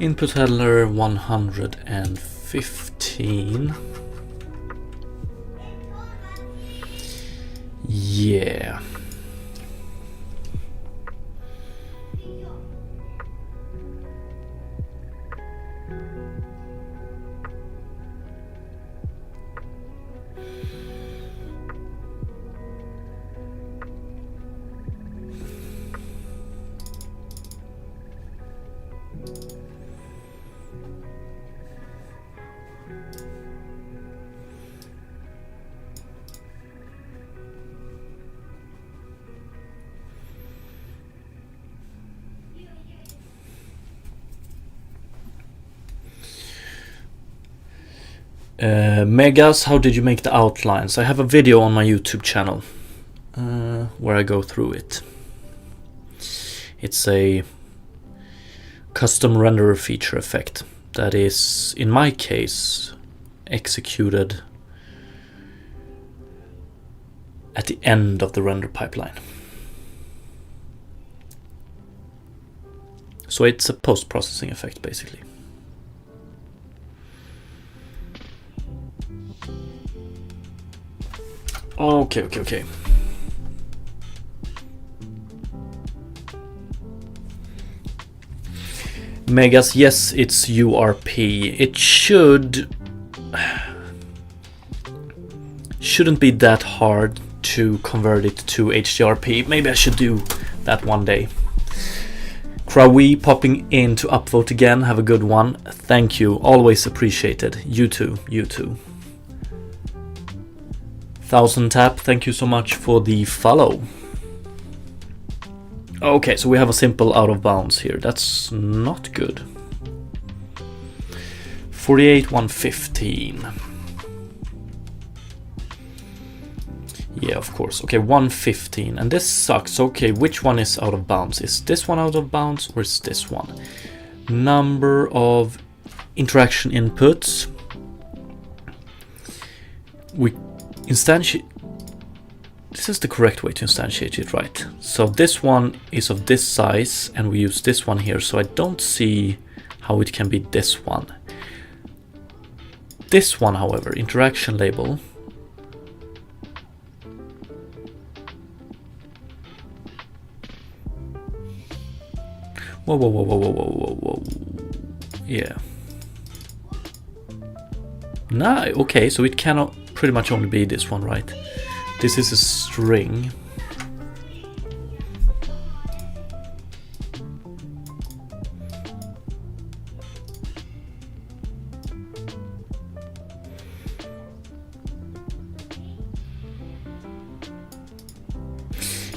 Input handler 115. Yeah. Megas, how did you make the outlines? I have a video on my YouTube channel where I go through it. It's a custom renderer feature effect that is, in my case, executed at the end of the render pipeline. So it's a post-processing effect, basically. Okay. Megas, yes, it's URP. It shouldn't be that hard to convert it to HDRP. Maybe I should do that one day. Krawi popping in to upvote again. Have a good one. Thank you. Always appreciated. You too. 1000 tap. Thank you so much for the follow. Okay, so we have a simple out of bounds here. That's not good. 48 115. Yeah, of course. Okay, 115, and this sucks. Okay, which one is out of bounds? Is this one out of bounds, or is this one? Number of interaction inputs. We instantiate. This is the correct way to instantiate it, right? So this one is of this size, and we use this one here, so I don't see how it can be this one. This one, however, interaction label. Whoa, whoa, whoa, whoa, whoa, whoa, whoa, whoa. Yeah. Nah, okay, so it cannot pretty much only be this one, right? This is a string.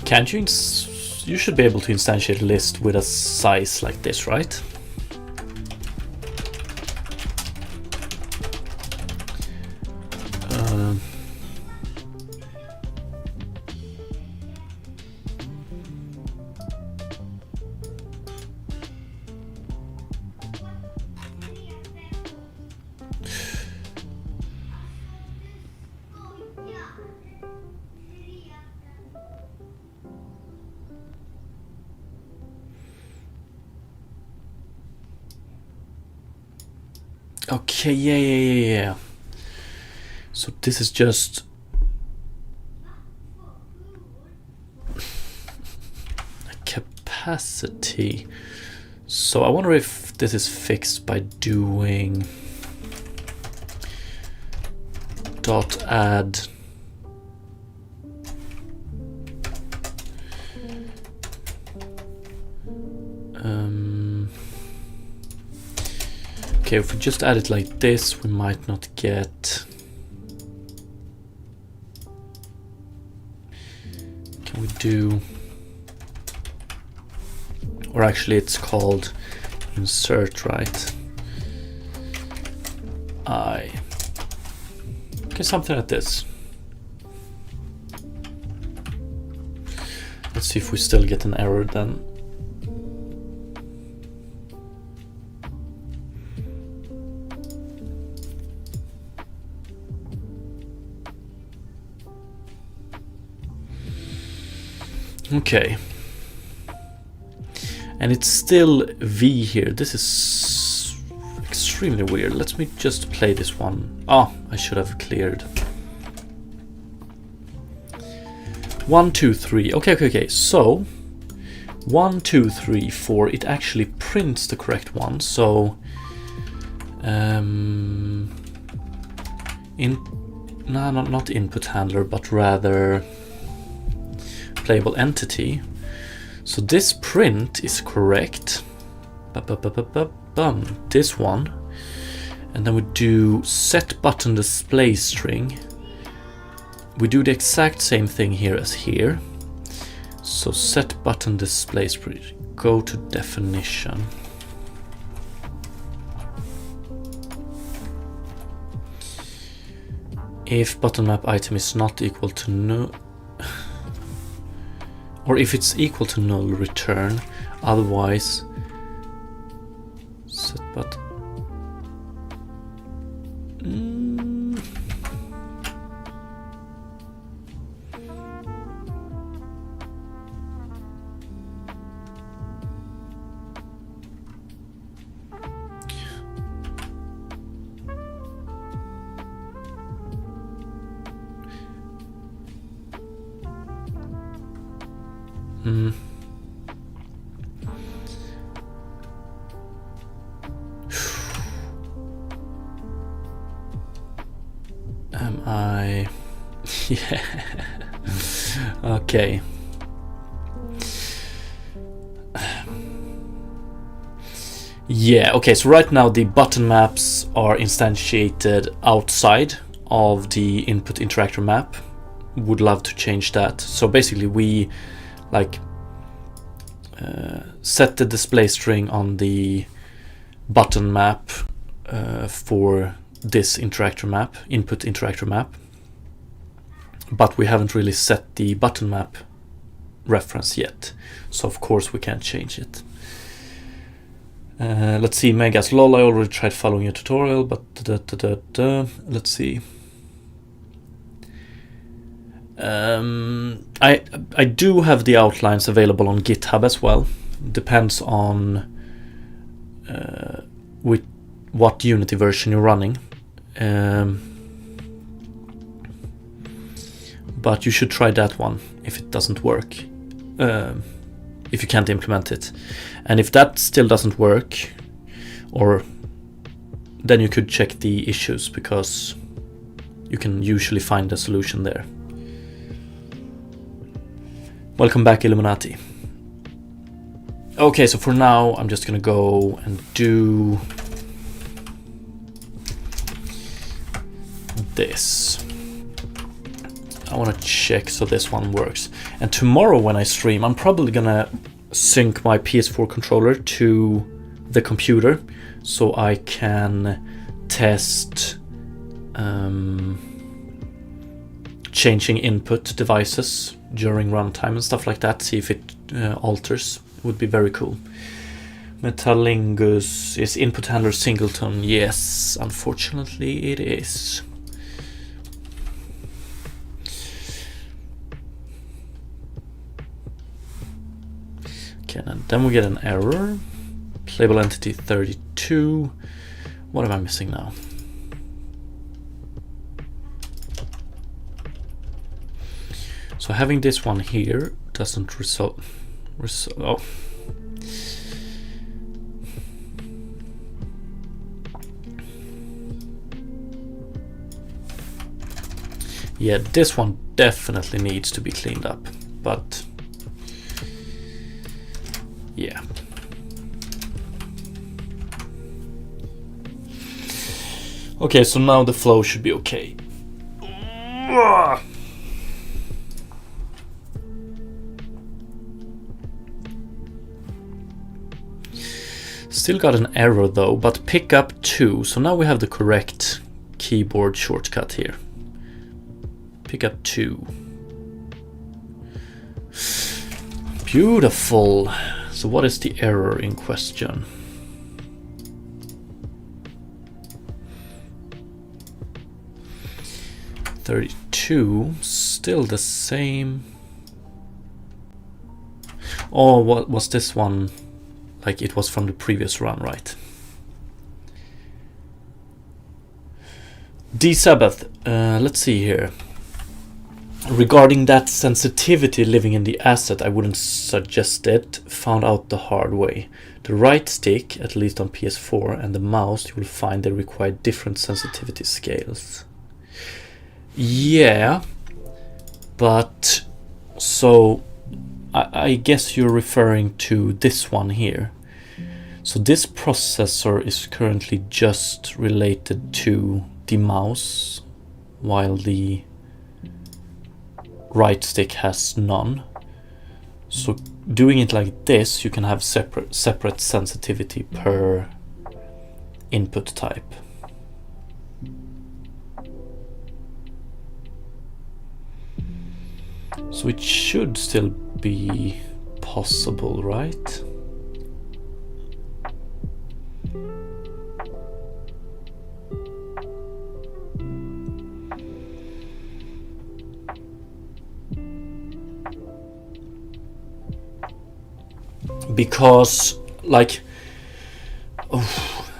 Can't you? You should be able to instantiate a list with a size like this, right? Okay, yeah. So this is just a capacity. So I wonder if this is fixed by doing dot add okay, if we just add it like this, we might not get. Can we do, or actually it's called insert, right? Okay, something like this. Let's see if we still get an error then. Okay, and it's still V here. This is extremely weird. Let me just play this one. Oh, I should have cleared. 1, 2, 3. Okay. So 1, 2, 3, 4. It actually prints the correct one. So not input handler, but rather playable entity. So this print is correct. This one, and then we do set button display string. We do the exact same thing here as here. So set button display string. Go to definition. If button map item is not equal to no. Or if it's equal to null, return. Otherwise, set button. Am I? Yeah. Okay. Yeah, okay, so right now the button maps are instantiated outside of the input interactor map. Would love to change that. So basically we like set the display string on the button map for this interactor map, input interactor map. but we haven't really set the button map reference yet, so of course we can't change it. Let's see, Megas. Lol, I already tried following your tutorial, but let's see. I do have the outlines available on GitHub as well. Depends on with what Unity version you're running. But you should try that one if it doesn't work. If you can't implement it. And if that still doesn't work, or then you could check the issues, because you can usually find a solution there. Welcome back, Illuminati. Okay, so for now I'm just gonna go and do this. I want to check so this one works. And tomorrow when I stream, I'm probably gonna sync my PS4 controller to the computer so I can test changing input devices during runtime and stuff like that, see if it alters. It would be very cool. Metalingus, is input handler singleton? Yes, unfortunately it is. Okay, and then we get an error. Playable entity 32. What am I missing now? So having this one here doesn't result. Oh. Yeah, this one definitely needs to be cleaned up, but yeah. Okay, so now the flow should be okay. Still got an error though, but pick up 2. So now we have the correct keyboard shortcut here. Pick up 2. Beautiful. So what is the error in question? $32, still the same. Oh, what was this one? Like it was from the previous run, right? D-Sabbath, let's see here. Regarding that sensitivity living in the asset, I wouldn't suggest it. Found out the hard way. The right stick, at least on PS4, and the mouse, you will find they require different sensitivity scales. Yeah, but so I guess you're referring to this one here. So this processor is currently just related to the mouse, while the right stick has none. So doing it like this, you can have separate sensitivity per input type. So it should still be possible, right? Because like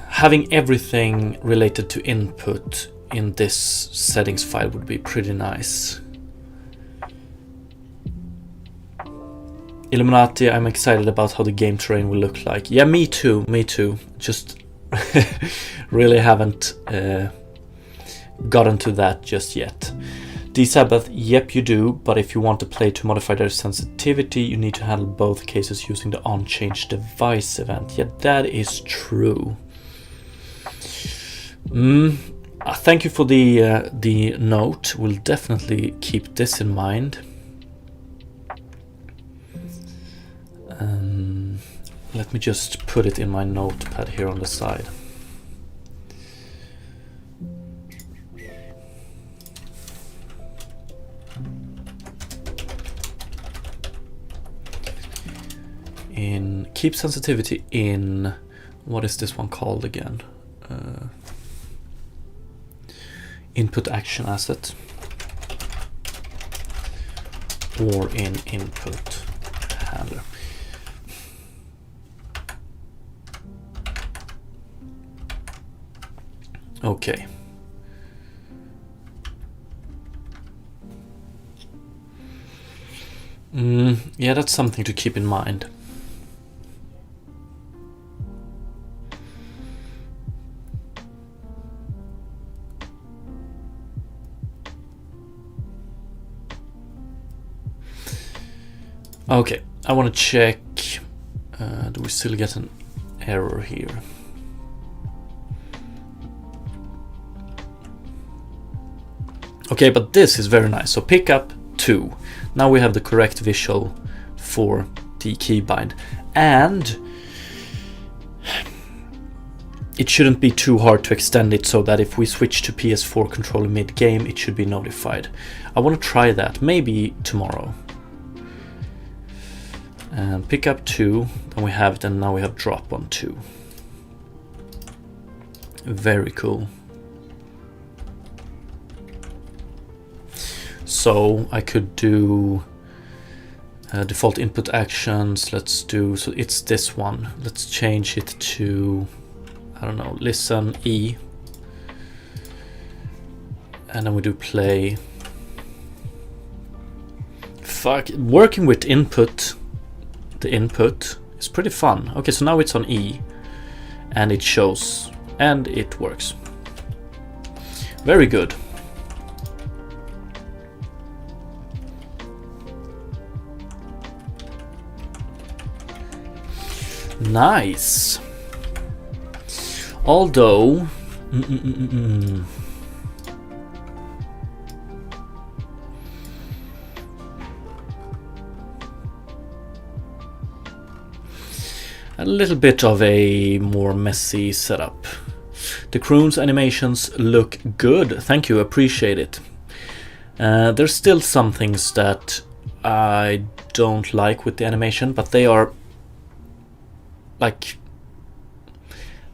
having everything related to input in this settings file would be pretty nice. Illuminati, I'm excited about how the game terrain will look like. Yeah, me too, just really haven't gotten to that just yet. D-Sabbath, yep you do, but if you want to play to modify their sensitivity, you need to handle both cases using the onChange device event. Yeah, that is true. Thank you for the note. We'll definitely keep this in mind. Let me just put it in my notepad here on the side. in keep sensitivity in, what is this one called again? Input action asset, or in input handler. Okay. Yeah, that's something to keep in mind. Okay, I want to check, do we still get an error here? Okay, but this is very nice. So pick up 2. Now we have the correct visual for the keybind, and it shouldn't be too hard to extend it so that if we switch to PS4 controller mid-game, it should be notified. I want to try that, maybe tomorrow. And pick up 2, then we have it, and now we have drop on 2. Very cool. So I could do default input actions. Let's do, so it's this one. Let's change it to, I don't know, listen E. And then we do play. Fuck, working with input, the input is pretty fun. Okay, so now it's on E and it shows and it works. Very good. Nice. Although a little bit of a more messy setup. The croon's animations look good. Thank you, appreciate it. There's still some things that I don't like with the animation, but they are like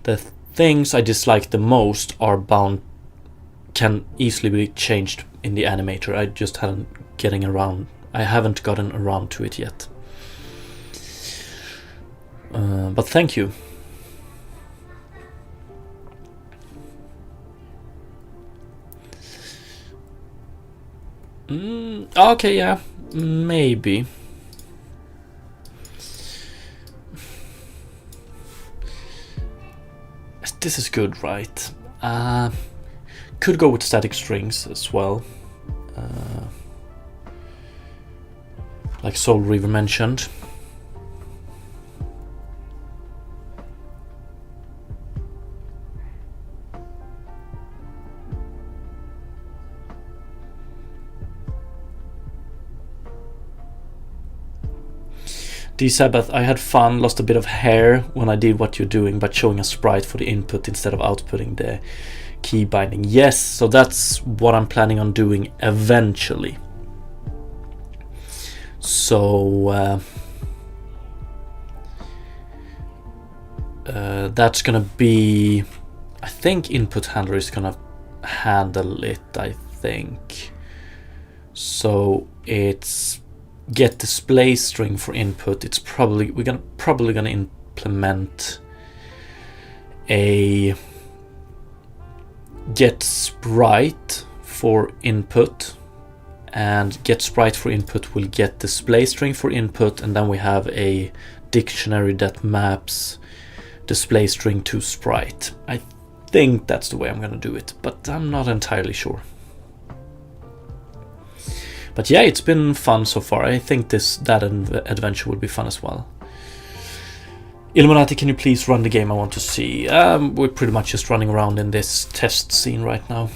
the things I dislike the most are can easily be changed in the animator. I just haven't gotten around to it yet. But thank you. Okay, yeah, maybe. This is good, right? Could go with static strings as well. Like Soul Reaver mentioned. D-Sabbath, I had fun, lost a bit of hair when I did what you're doing, but showing a sprite for the input instead of outputting the key binding. Yes, so that's what I'm planning on doing eventually. So that's gonna be, I think input handler is gonna handle it, I think. So it's get display string for input. It's probably we're probably gonna implement a get sprite for input, and get sprite for input will get display string for input, and then we have a dictionary that maps display string to sprite. I think that's the way I'm gonna do it, but I'm not entirely sure. But yeah, it's been fun so far. I think that adventure will be fun as well. Illuminati, can you please run the game? I want to see. We're pretty much just running around in this test scene right now.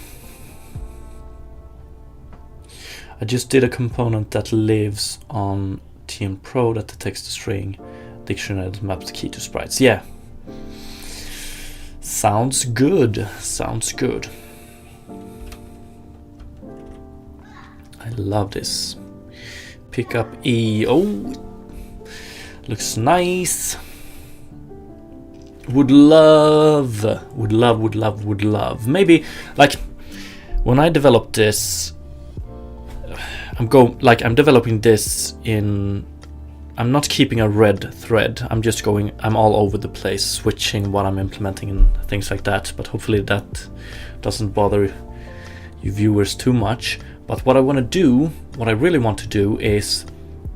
I just did a component that lives on TN Pro that detects the string dictionary that maps the key to sprites. Yeah. Sounds good. Sounds good. I love this. Pick up E. Oh, Looks nice. Would love. Maybe like when I develop this, I'm developing this in. I'm not keeping a red thread. I'm all over the place, switching what I'm implementing and things like that. But hopefully that doesn't bother you viewers too much. But what I really want to do is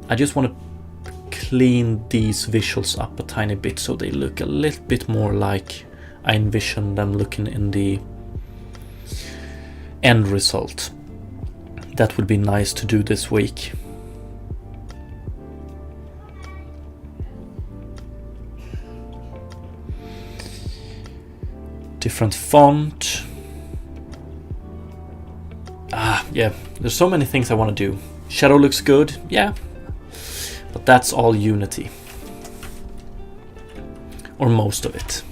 I just want to clean these visuals up a tiny bit so they look a little bit more like I envision them looking in the end result. That would be nice to do this week. Different font. Yeah, there's so many things I want to do. Shadow looks good, yeah, but that's all Unity, or most of it.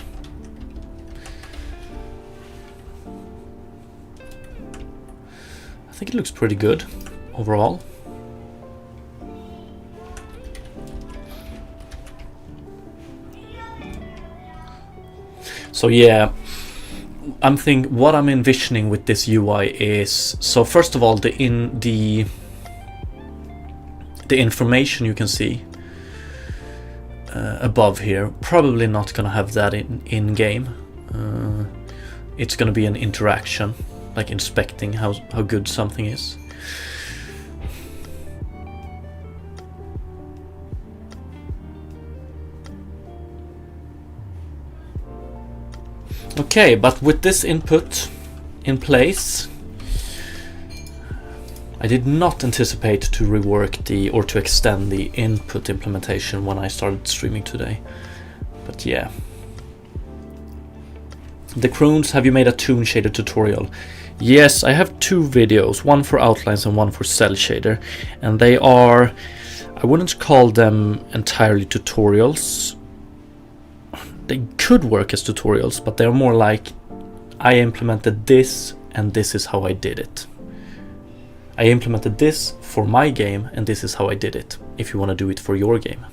I think it looks pretty good overall. So yeah, what I'm envisioning with this UI is, so first of all, the information you can see above here, probably not gonna have that in game. It's gonna be an interaction, like inspecting how good something is. Okay, but with this input in place, I did not anticipate to rework or to extend the input implementation when I started streaming today. But yeah. The Croons, have you made a toon shader tutorial? Yes, I have 2 videos, one for outlines and one for cell shader, and they are, I wouldn't call them entirely tutorials. They could work as tutorials, but they're more like, I implemented this and this is how I did it. I implemented this for my game and this is how I did it, if you want to do it for your game.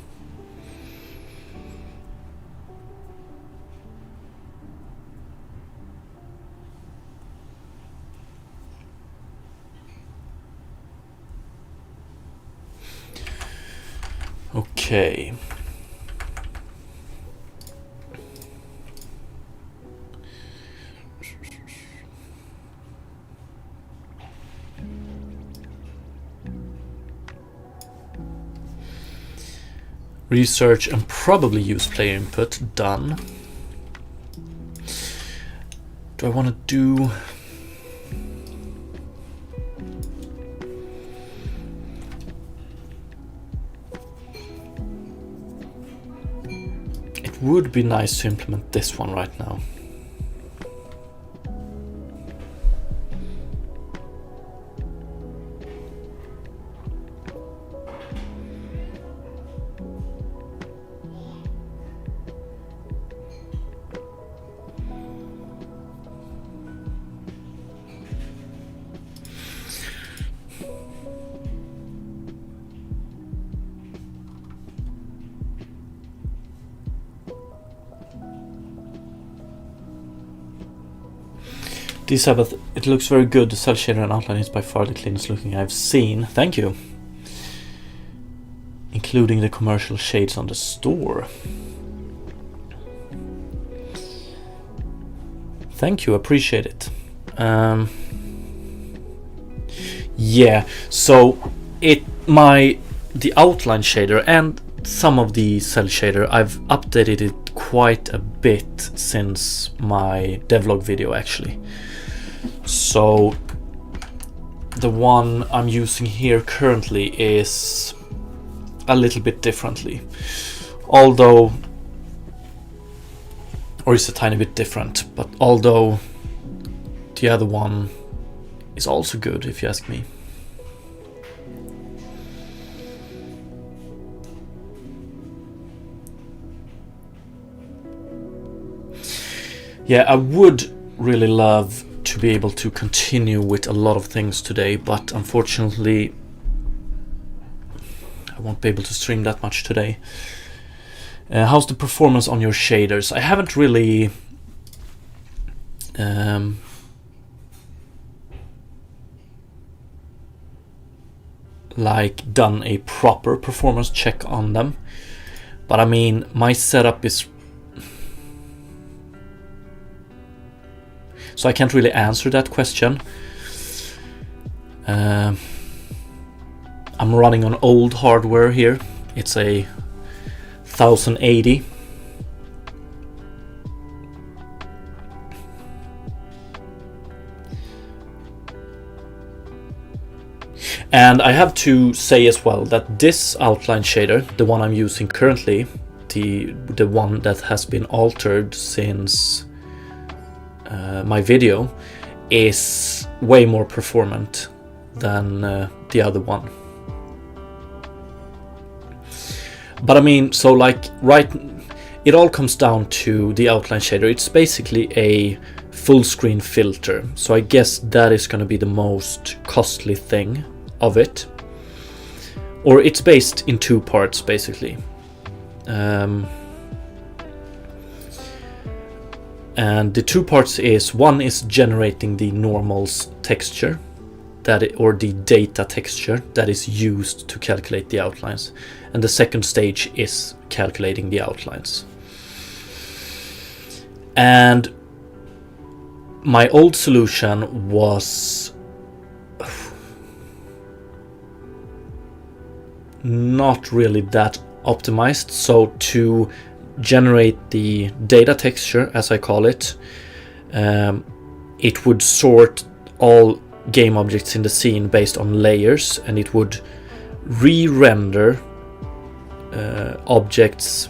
Okay. Research and probably use player input, done. Do I want to do... It would be nice to implement this one right now. D7, it looks very good. The cell shader and outline is by far the cleanest looking I've seen. Thank you. Including the commercial shades on the store. Thank you, appreciate it. Yeah, so the outline shader and some of the cell shader, I've updated it quite a bit since my devlog video actually. So the one I'm using here currently is a little bit differently, although, or it's a tiny bit different, but although the other one is also good if you ask me. Yeah, I would really love to be able to continue with a lot of things today, but unfortunately I won't be able to stream that much today. How's the performance on your shaders? I haven't really like done a proper performance check on them, but I mean, my setup is, so I can't really answer that question. I'm running on old hardware here. It's a 1080. And I have to say as well that this outline shader, the one I'm using currently, the one that has been altered since my video, is way more performant than the other one. But I mean, so like, it all comes down to the outline shader. It's basically a full screen filter, so I guess that is going to be the most costly thing of it, or it's based in two parts basically. And the two parts is, one is generating the normals texture or the data texture that is used to calculate the outlines, and the second stage is calculating the outlines. And my old solution was not really that optimized. So to generate the data texture, as I call it, it would sort all game objects in the scene based on layers, and it would re-render objects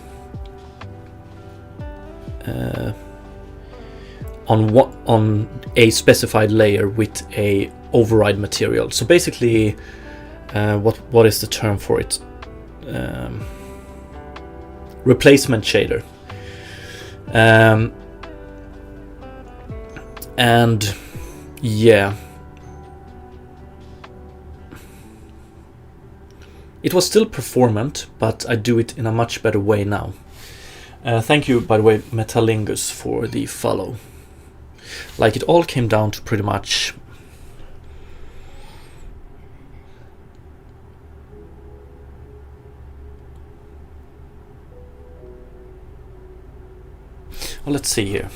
on a specified layer with a override material. So basically, what is the term for it? Replacement shader. And yeah, it was still performant, but I do it in a much better way now. Thank you, by the way, Metalingus, for the follow. Like, it all came down to pretty much well, let's see here.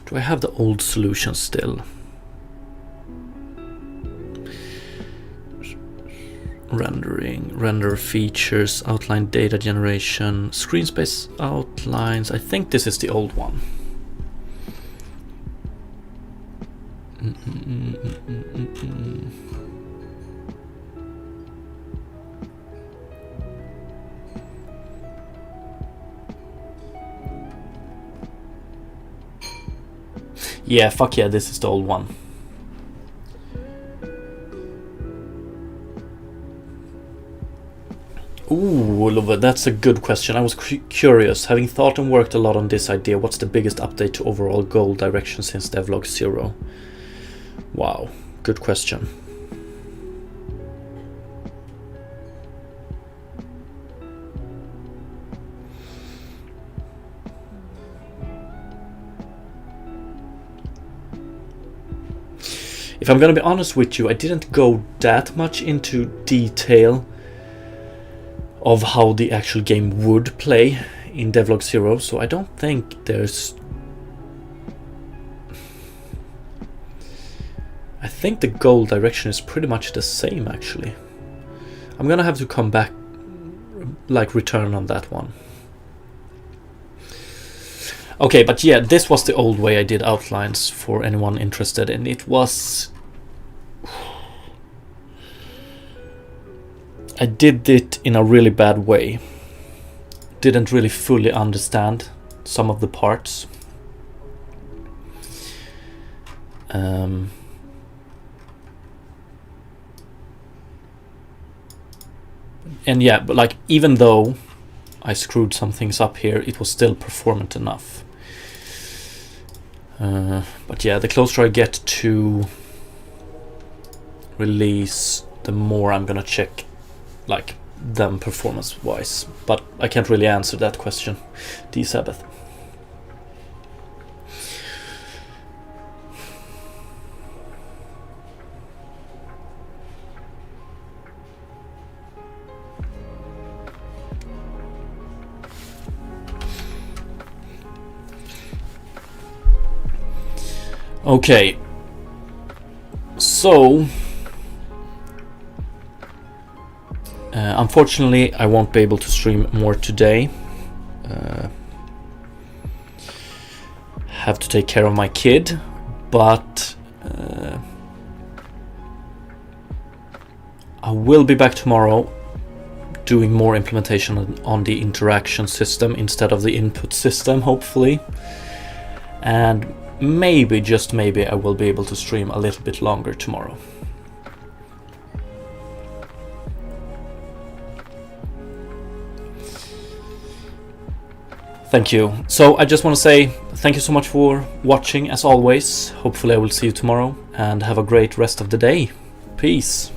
Do I have the old solution still? Rendering, render features, outline data generation, screen space outlines. I think this is the old one. Yeah, fuck yeah, this is the old one. Ooh, that's a good question. I was curious. Having thought and worked a lot on this idea, what's the biggest update to overall goal direction since Devlog 0? Wow, good question. If I'm gonna be honest with you, I didn't go that much into detail of how the actual game would play in Devlog 0, so I don't think there's... I think the goal direction is pretty much the same, actually. I'm gonna have to come back, like, return on that one. Okay, but yeah, this was the old way I did outlines for anyone interested, and it was... I did it in a really bad way. Didn't really fully understand some of the parts. And yeah, but like, even though I screwed some things up here, it was still performant enough. But yeah, the closer I get to release, the more I'm gonna check like them performance-wise, but I can't really answer that question, D Sabbath. Okay, so unfortunately I won't be able to stream more today. Have to take care of my kid, but I will be back tomorrow doing more implementation on the interaction system instead of the input system, hopefully. And maybe, just maybe, I will be able to stream a little bit longer tomorrow. Thank you. So I just want to say thank you so much for watching, as always. Hopefully I will see you tomorrow, and have a great rest of the day. Peace.